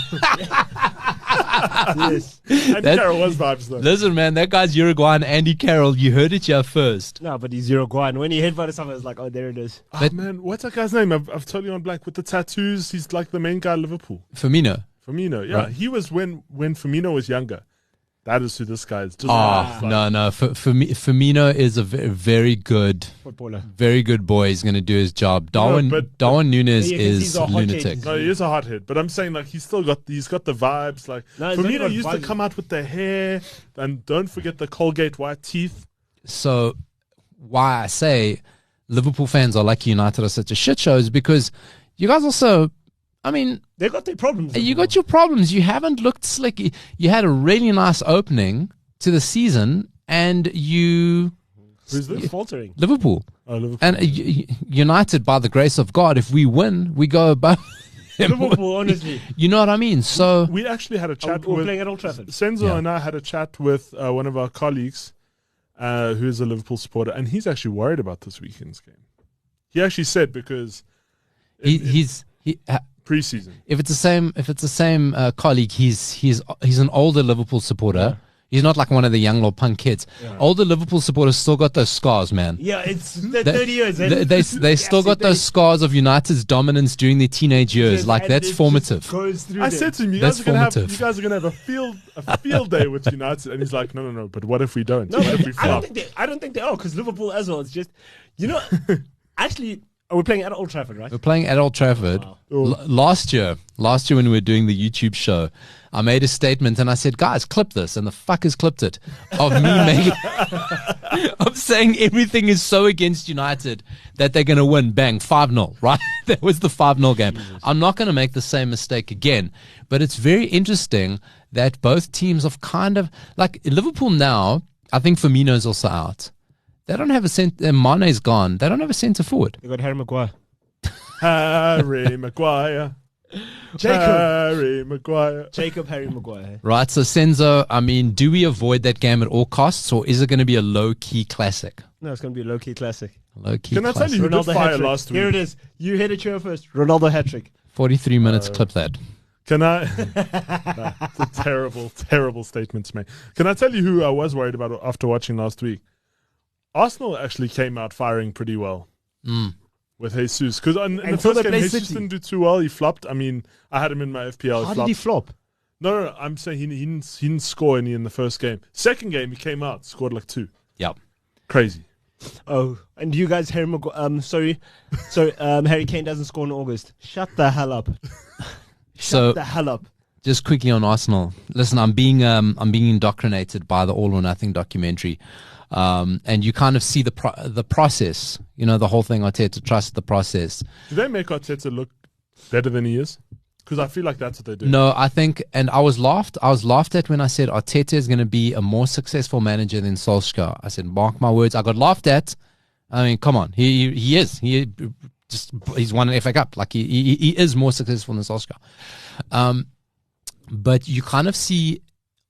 Yes.
Andy Carroll was vibes though.
Listen, man, that guy's Uruguayan. Andy Carroll. You heard it here first.
No, but he's Uruguayan. When he headbutted someone, it's like, oh, there it is.
But man, what's that guy's name? I've totally gone blank. With the tattoos, he's like the main guy at Liverpool.
Firmino,
yeah. Right. He was when Firmino was younger. That is who this guy is.
No. Firmino is a very good
footballer.
Very good boy. He's going to do his job. Darwin Nunes is lunatic.
No, he is a hothead. But I'm saying, like, he's got the vibes. Like, Firmino used to come out with the hair. And don't forget the Colgate white teeth.
So why I say Liverpool fans are lucky United are such a shit show is because you guys also... I mean,
they got their problems.
You got your problems. You haven't looked slick. You had a really nice opening to the season, and you.
Who's this? Faltering.
Liverpool.
Oh, Liverpool.
And United, by the grace of God, if we win, we go above.
Liverpool, honestly.
You know what I mean? So
we actually had a chat.
We're playing at Old Trafford.
Senzo and I had a chat with one of our colleagues, who is a Liverpool supporter, and he's actually worried about this weekend's game. He actually said because
he's
preseason.
If it's the same colleague, he's an older Liverpool supporter. Yeah. He's not like one of the young little punk kids. Yeah. Older Liverpool supporters still got those scars, man.
Yeah, it's 30 years.
They still got those scars of United's dominance during their teenage years. Like that's formative.
I said to him, you guys are gonna have a field day with United, and he's like, no. But what if we don't?
No,
what if we flop?
I don't think they are, because Liverpool as well. It's just actually. We're playing at Old Trafford, right?
We're playing at Old Trafford. Wow. Last year when we were doing the YouTube show, I made a statement and I said, guys, clip this. And the fuckers clipped it. Of me of saying everything is so against United that they're going to win. Bang, 5-0, right? That was the 5-0 game. Jesus. I'm not going to make the same mistake again. But it's very interesting that both teams have kind of, like Liverpool now, I think Firmino's also out. They don't have a centre. Mane's gone. They don't have a centre forward.
They got Harry Maguire.
Harry Maguire. Harry Maguire.
Right. So Senzo, I mean, do we avoid that game at all costs, or is it going to be a low-key classic?
No, it's going to be a low-key classic.
Low-key.
Can
classic.
I tell you who did fire last week?
Here it is. You hit it here first. Ronaldo hat-trick.
43 minutes. Clip that.
Can I? It's a terrible, terrible statement to make. Can I tell you who I was worried about after watching last week? Arsenal actually came out firing pretty well with Jesus. Because in the first game, Jesus didn't do too well. He flopped. I mean, I had him in my FPL.
How did he flop?
No. I'm saying he didn't score any in the first game. Second game, he came out, scored like 2.
Yep.
Crazy.
Oh, and you guys, Harry Kane doesn't score in August. Shut the hell up. Shut the hell up.
Just quickly on Arsenal. Listen, I'm being indoctrinated by the All or Nothing documentary. And you kind of see the process, the whole thing. Arteta, trust the process.
Do they make Arteta look better than he is? Because I feel like that's what they do.
No, I think, and I was laughed at when I said Arteta is going to be a more successful manager than Solskjaer. I said, mark my words. I got laughed at. I mean, come on, he is. He's won an FA Cup. Like he is more successful than Solskjaer. But you kind of see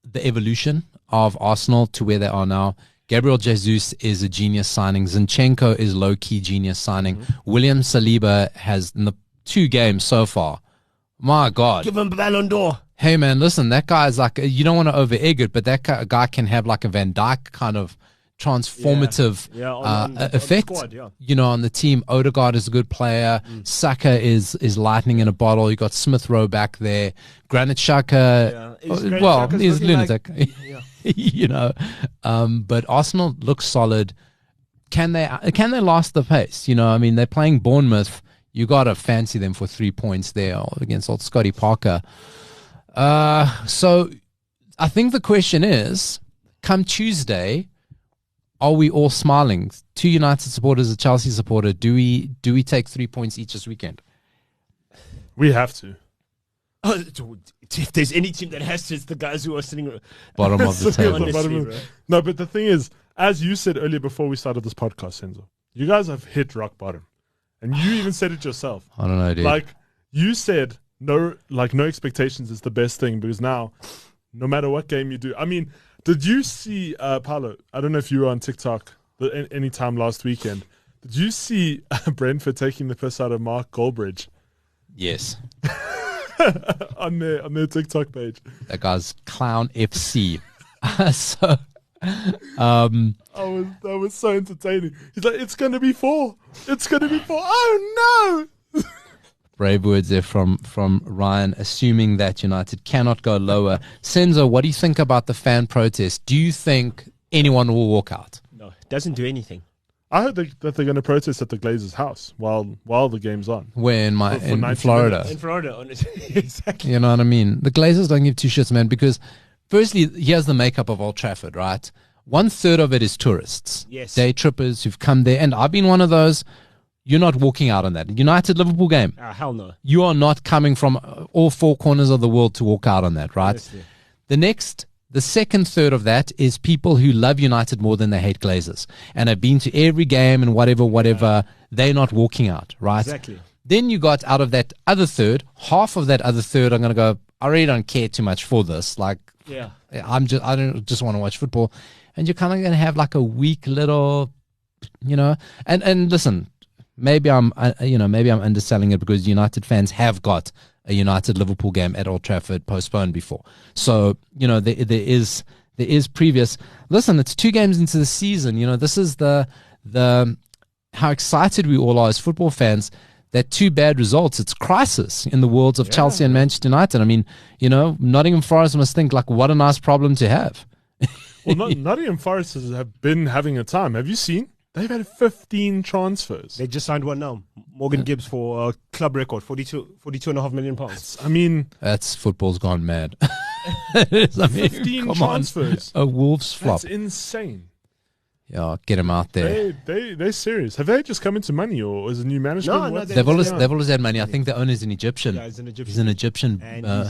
the evolution of Arsenal to where they are now. Gabriel Jesus is a genius signing. Zinchenko is low-key genius signing. Mm-hmm. William Saliba has, in the 2 games so far, my God.
Give him Ballon d'Or.
Hey, man, listen, that guy's like, you don't want to over-egg it, but that guy can have like a Van Dijk kind of transformative
on the
effect.
squad, yeah.
You know, on the team, Odegaard is a good player. Saka is lightning in a bottle. You got Smith Rowe back there. Granit Xhaka, he's lunatic. You know, but Arsenal looks solid. Can they last the pace? You know, I mean, they're playing Bournemouth. You got to fancy them for 3 points there against old Scotty Parker. So I think the question is, come Tuesday, are we all smiling? 2 United supporters, a Chelsea supporter. Do we take 3 points each this weekend?
We have to.
Oh, if there's any team that has to, it's the guys who are sitting
Bottom of the table.
Honestly,
No, but the thing is, as you said earlier before we started this podcast, Senzo, you guys have hit rock bottom. And you even said it yourself.
I don't know, dude.
Like, you said no expectations is the best thing, because now, no matter what game you do. I mean, did you see, Paulo, I don't know if you were on TikTok any time last weekend, did you see Brentford taking the piss out of Mark Goldbridge?
Yes.
on their TikTok page.
That guy's Clown FC. So...
that was so entertaining. He's like, it's going to be 4. It's going to be 4. Oh, no.
Brave words there from Ryan, assuming that United cannot go lower. Senzo, what do you think about the fan protest? Do you think anyone will walk out?
No, it doesn't do anything.
I heard that they're going to protest at the Glazers' house while the game's on.
Where in Florida?
Minutes.
In Florida, honestly. Exactly.
You know what I mean? The Glazers don't give two shits, man, because firstly, here's the makeup of Old Trafford, right? 1/3 of it is tourists.
Yes.
Day trippers who've come there. And I've been one of those. You're not walking out on that. United-Liverpool game.
Hell no.
You are not coming from all 4 corners of the world to walk out on that, right?
Honestly.
The second third of that is people who love United more than they hate Glazers and have been to every game and whatever. They're not walking out, right?
Exactly.
Then you got out of that other third, half of that other third, I'm going to go, I really don't care too much for this. Like,
yeah,
I don't just want to watch football. And you're kind of going to have like a weak little, you know, and listen, maybe I'm underselling it because United fans have got a United Liverpool game at Old Trafford postponed before. So, you know, there is previous. Listen, it's 2 games into the season. You know, this is the how excited we all are as football fans that 2 bad results. It's crisis in the worlds of Chelsea and Manchester United. I mean, you know, Nottingham Forest must think like, what a nice problem to have.
Well, Nottingham Forest have been having a time. Have you seen? They've had 15 transfers.
They just signed one now. Morgan Gibbs for a club record, 42.5 million pounds.
I mean,
that's football's gone mad.
15 transfers.
A Wolves flop.
That's insane.
Yeah, get him out there.
They're serious. Have they just come into money, or is it new management?
No,
they've always had money. I think the owner's an Egyptian.
Yeah, he's an Egyptian.
He's an Egyptian.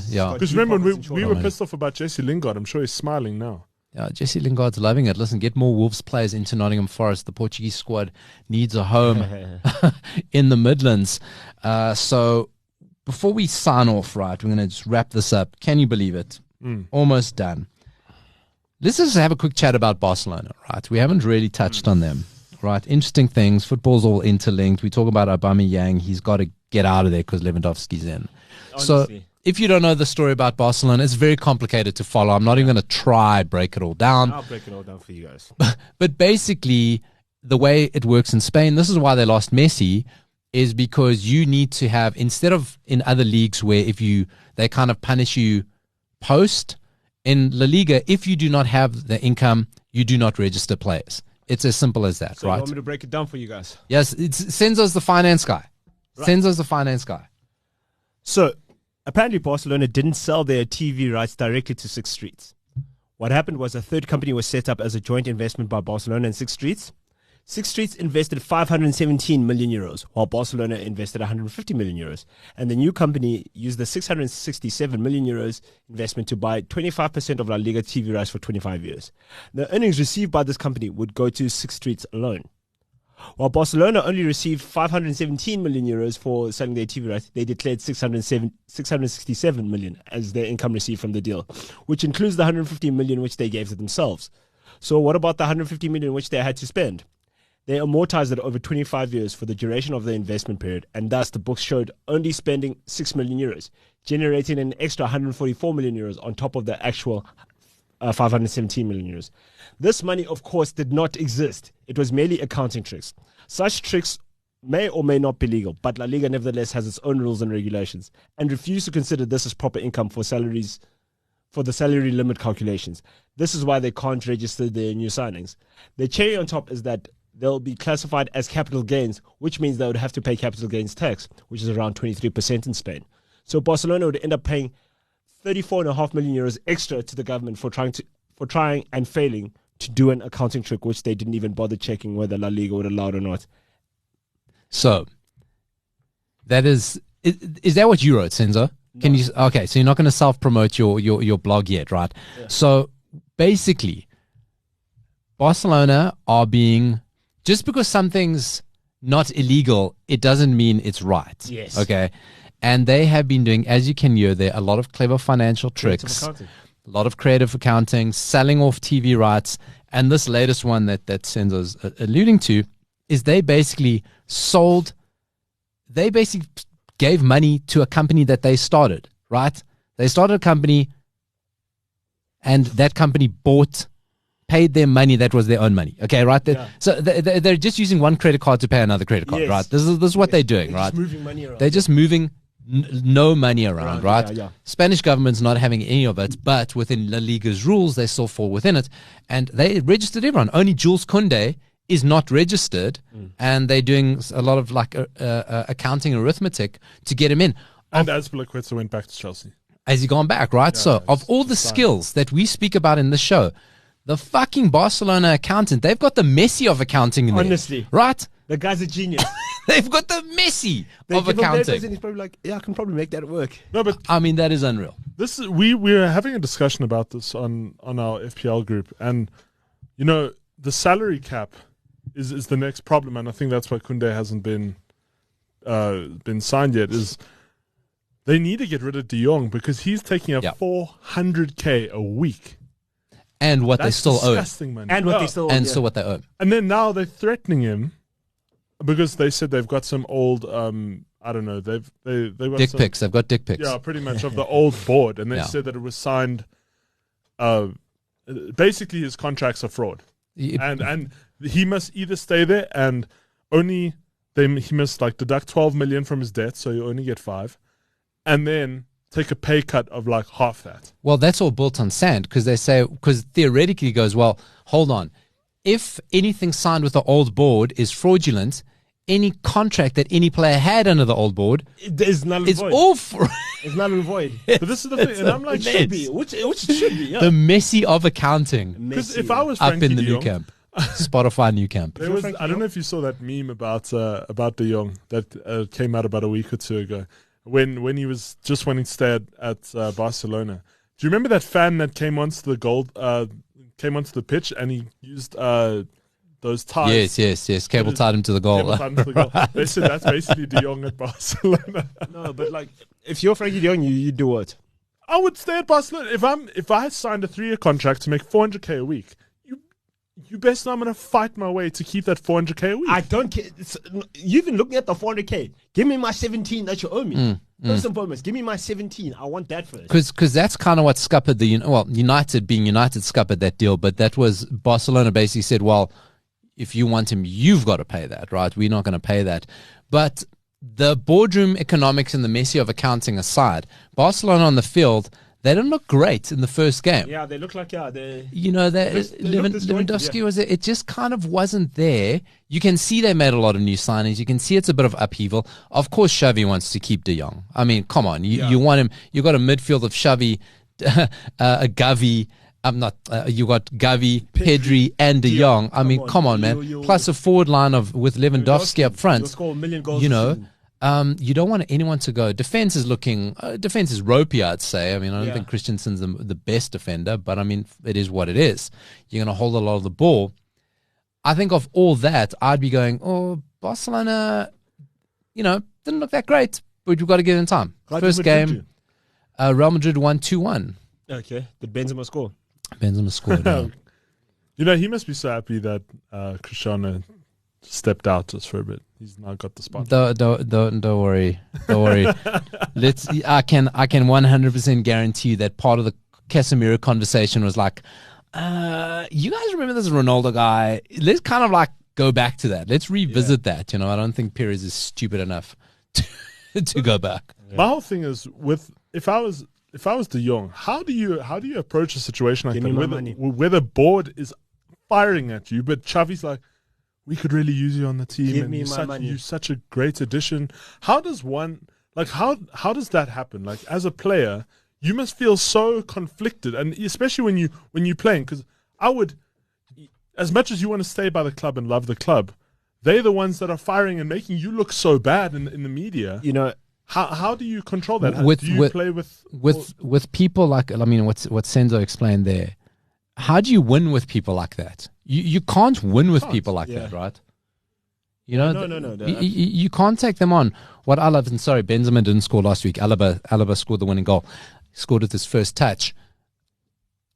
Yeah.
Because remember, we were pissed off about Jesse Lingard. I'm sure he's smiling now.
Yeah, Jesse Lingard's loving it. Listen, get more Wolves players into Nottingham Forest. The Portuguese squad needs a home in the Midlands. So before we sign off, right, we're going to just wrap this up. Can you believe it? Almost done. Let's just have a quick chat about Barcelona, right? We haven't really touched on them, right? Interesting things. Football's all interlinked. We talk about Aubameyang. He's got to get out of there because Lewandowski's in.
Honestly.
So if you don't know the story about Barcelona, it's very complicated to follow. I'm not even going to try break it all down.
I'll break it all down for you guys.
But basically, the way it works in Spain, this is why they lost Messi, is because you need to have, instead of in other leagues where they kind of punish you post, in La Liga, if you do not have the income, you do not register players. It's as simple as that,
So
right?
you want me to break it down for you guys?
Yes, Senzo's the finance guy.
Right.
Senzo's the finance guy.
So, apparently Barcelona didn't sell their TV rights directly to Six Streets. What happened was a third company was set up as a joint investment by Barcelona and Six Streets. Six Streets invested 517 million euros, while Barcelona invested 150 million euros. And the new company used the 667 million euros investment to buy 25% of La Liga TV rights for 25 years. The earnings received by this company would go to Six Streets alone. While Barcelona only received 517 million euros for selling their TV rights, they declared 667 million as their income received from the deal, which includes the 150 million which they gave to themselves. So what about the 150 million which they had to spend? They amortized it over 25 years for the duration of the investment period, and thus the books showed only spending 6 million euros, generating an extra 144 million euros on top of the actual 517 million euros. This money, of course, did not exist. It was merely accounting tricks. Such tricks may or may not be legal, but La Liga nevertheless has its own rules and regulations and refuse to consider this as proper income for salaries, for the salary limit calculations. This is why they can't register their new signings. The cherry on top is that they'll be classified as capital gains, which means they would have to pay capital gains tax, which is around 23% in Spain. So Barcelona would end up paying 34.5 million euros extra to the government for trying and failing to do an accounting trick, which they didn't even bother checking whether La Liga would allow it or not.
So, that is that what you wrote, Senzo? Can you? Okay, so you're not going to self-promote your blog yet, right? Yeah. So, basically, Barcelona are being, just because something's not illegal, it doesn't mean it's right.
Yes.
Okay? And they have been doing, as you can hear there, a lot of clever financial tricks, a lot of creative accounting, selling off TV rights, and this latest one that Senzo's alluding to is they basically gave money to a company that they started, right? They started a company, and that company paid them money that was their own money. Okay, right? So they're just using one credit card to pay another credit card, right? This is what they're doing, right?
Just moving money around.
They're just moving no money around, right?
Yeah.
Spanish government's not having any of it, but within La Liga's rules, they still fall within it. And they registered everyone. Only Jules Koundé is not registered, and they're doing a lot of like accounting arithmetic to get him in.
And Azpilicueta went back to Chelsea.
Has he gone back, right?
Yeah,
so of all the skills that we speak about in the show, the fucking Barcelona accountant, they've got the Messi of accounting in there.
Honestly.
Right?
The guy's a genius.
They've got the Messi of accounting.
He's probably like, yeah, I can probably make that work.
No, but
I mean, that is unreal.
This is, we're having a discussion about this on our FPL group, and you know, the salary cap is the next problem, and I think that's why Koundé hasn't been signed yet. Is they need to get rid of De Jong because he's taking up 400k a week.
And what they still owe.
Money.
And what they still owe.
And so what they owe.
And then now they're threatening him because they said they've got some old, I don't know, they've got
dick pics. They've got dick pics.
Yeah, pretty much of the old board. And they said that it was signed, basically his contracts are fraud. And he must either stay there and he must like deduct 12 million from his debt, so you only get 5. And then take a pay cut of like half that.
Well, that's all built on sand because theoretically it goes, well, hold on. If anything signed with the old board is fraudulent, any contract that any player had under the old board
is null and void. It's null and void.
But this is the thing, and I'm like,
it should be. Which it should be, yeah.
The Messi of accounting.
Because if I was
up
Frankie
in the
de
new
Jong,
camp. Spotify new camp.
There was, I don't know if you saw that meme about De Jong that came out about a week or two ago. When he was just wanting to stay at Barcelona. Do you remember that fan that came onto the pitch and he used those ties?
Yes. Cable tied him to the goal.
They said that's basically De Jong at Barcelona.
No, but like if you're Frankie de Jong, you do what?
I would stay at Barcelona if I had signed a 3-year contract to make 400k a week. You best know I'm going to fight my way to keep that 400k a week.
I don't care. You've been looking at the 400k. Give me my 17 that you owe me. First and foremost, give me my 17. I want that first.
Because that's kind of what scuppered United being United scuppered that deal. But that was Barcelona basically said, well, if you want him, you've got to pay that, right? We're not going to pay that. But the boardroom economics and the Messi of accounting aside, Barcelona on the field, they didn't look great in the first game.
Yeah, they look like,
Lewandowski was it just kind of wasn't there. You can see they made a lot of new signings. You can see it's a bit of upheaval. Of course, Xavi wants to keep De Jong. I mean, come on. You want him. You got a midfield of Xavi, Gavi. You got Gavi, Pedri, and De Jong. I mean, come on, man. Plus a forward line with Lewandowski up front.
You'll score 1 million goals.
You don't want anyone to go. Defense is ropey, I'd say. I mean, I don't think Christensen's the best defender, but I mean, it is what it is. You're going to hold a lot of the ball. I think of all that, I'd be going, Barcelona, didn't look that great, but we've got to get in time. First game, Real Madrid won 2-1.
Okay. Did Benzema score?
Benzema scored.
He must be so happy that Cristiano stepped out just for a bit. He's now got the spot.
Don't worry. Don't worry. I can 100% guarantee you that part of Casemiro conversation was like, you guys remember this Ronaldo guy? Let's kind of like go back to that. Let's revisit that. I don't think Perez is stupid enough to go back.
My whole thing is if I was De Jong, how do you approach a situation like that where the board is firing at you, but Xavi's like, we could really use you on the team,
Give
and
me my money.
you're such a great addition. How does one how does that happen? Like, as a player, you must feel so conflicted, and especially when you're playing, because I would, as much as you want to stay by the club and love the club, they're the ones that are firing and making you look so bad in the media. How do you control that? Do you play
with people like, what Senzo explained there? How do you win with people like that? You can't win with people like that, right?
No.
You can't take them on. What I love, and sorry, Benzema didn't score last week. Alaba scored the winning goal. He scored with his first touch.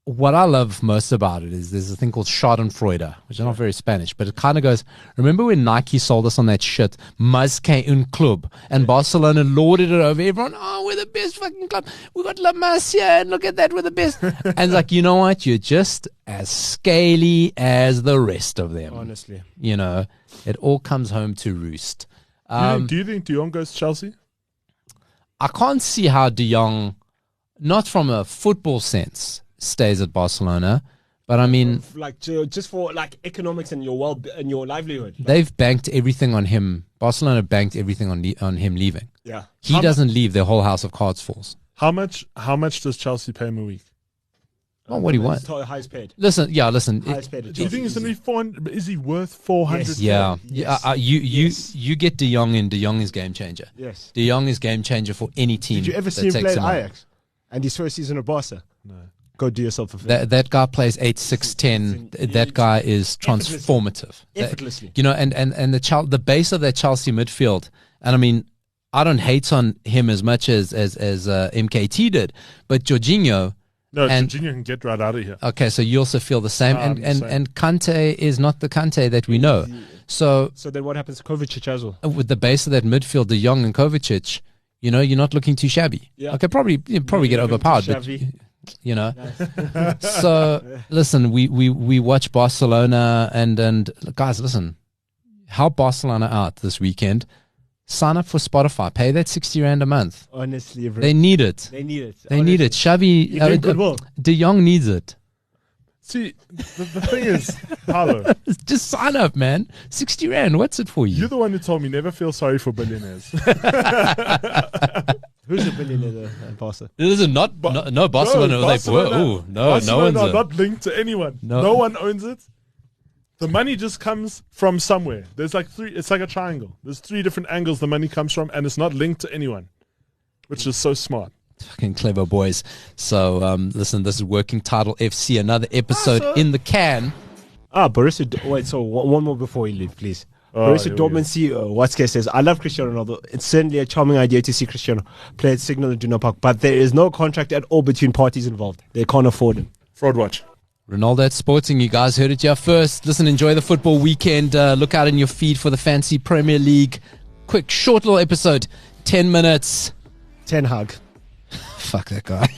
What I love most about it is there's a thing called Schadenfreude, which is not very Spanish, but it kind of goes, remember when Nike sold us on that shit, Más que un club, and Barcelona lorded it over everyone? Oh, we're the best fucking club. We got La Masia, and look at that, we're the best. And it's like, you know what? You're just as scaly as the rest of them.
Honestly.
It all comes home to roost.
Do you think De Jong goes to Chelsea?
I can't see how De Jong, not from a football sense, stays at Barcelona, but I mean,
just for economics and your livelihood.
They've banked everything on him. Barcelona banked everything on him leaving.
Yeah,
he doesn't leave, their whole house of cards falls.
How much does Chelsea pay him a week?
Oh, what do you want?
Highest paid.
Listen.
Highest paid.
Do you think it's going to be 400? Is he worth 400?
Yes. Yeah.
Yes.
You get De Jong in. De Jong is game changer.
Yes.
De Jong is game changer for any team.
Did you ever see him play at Ajax? And his first season at Barca?
No.
Go do yourself a favor.
That guy plays 8, 6, 10. That guy is transformative.
Effortlessly.
And the base of that Chelsea midfield. And I mean, I don't hate on him as much as MKT did, but Jorginho.
No, Jorginho can get right out of here.
Okay, so you also feel the same, and Kante is not the Kante that we know. So
then what happens to Kovacic as well?
With the base of that midfield, De Jong and Kovacic, you're not looking too shabby.
Yeah.
Okay, probably get overpowered, but So listen, we watch Barcelona and guys, listen, help Barcelona out this weekend. Sign up for Spotify. Pay that 60 rand a month.
Honestly, bro.
They need it.
They need it.
They need it. Xavi, De Jong needs it.
See, the thing is, Paulo,
just sign up, man. 60 rand. What's it for you?
You're the one who told me never feel sorry for billionaires.
Who's a billionaire at Barca?
Listen, no Barcelona.
Barcelona.
No one's
not linked to anyone. No one owns it. The money just comes from somewhere. There's like three. It's like a triangle. There's 3 different angles the money comes from, and it's not linked to anyone, which is so smart.
Fucking clever boys. So listen, this is Working Title FC. Another episode in the can.
Borussia. Wait, so one more before you leave, please. Borussia Dortmund CEO Watzke says, "I love Cristiano Ronaldo. It's certainly a charming idea to see Cristiano play at Signal Iduna Park, but there is no contract at all between parties involved. They can't afford him."
Fraud watch.
Ronaldo at Sporting, you guys heard it here first. Listen, enjoy the football weekend. Look out in your feed for the fancy Premier League. Quick, short little episode, 10 minutes.
10 hug.
Fuck that guy.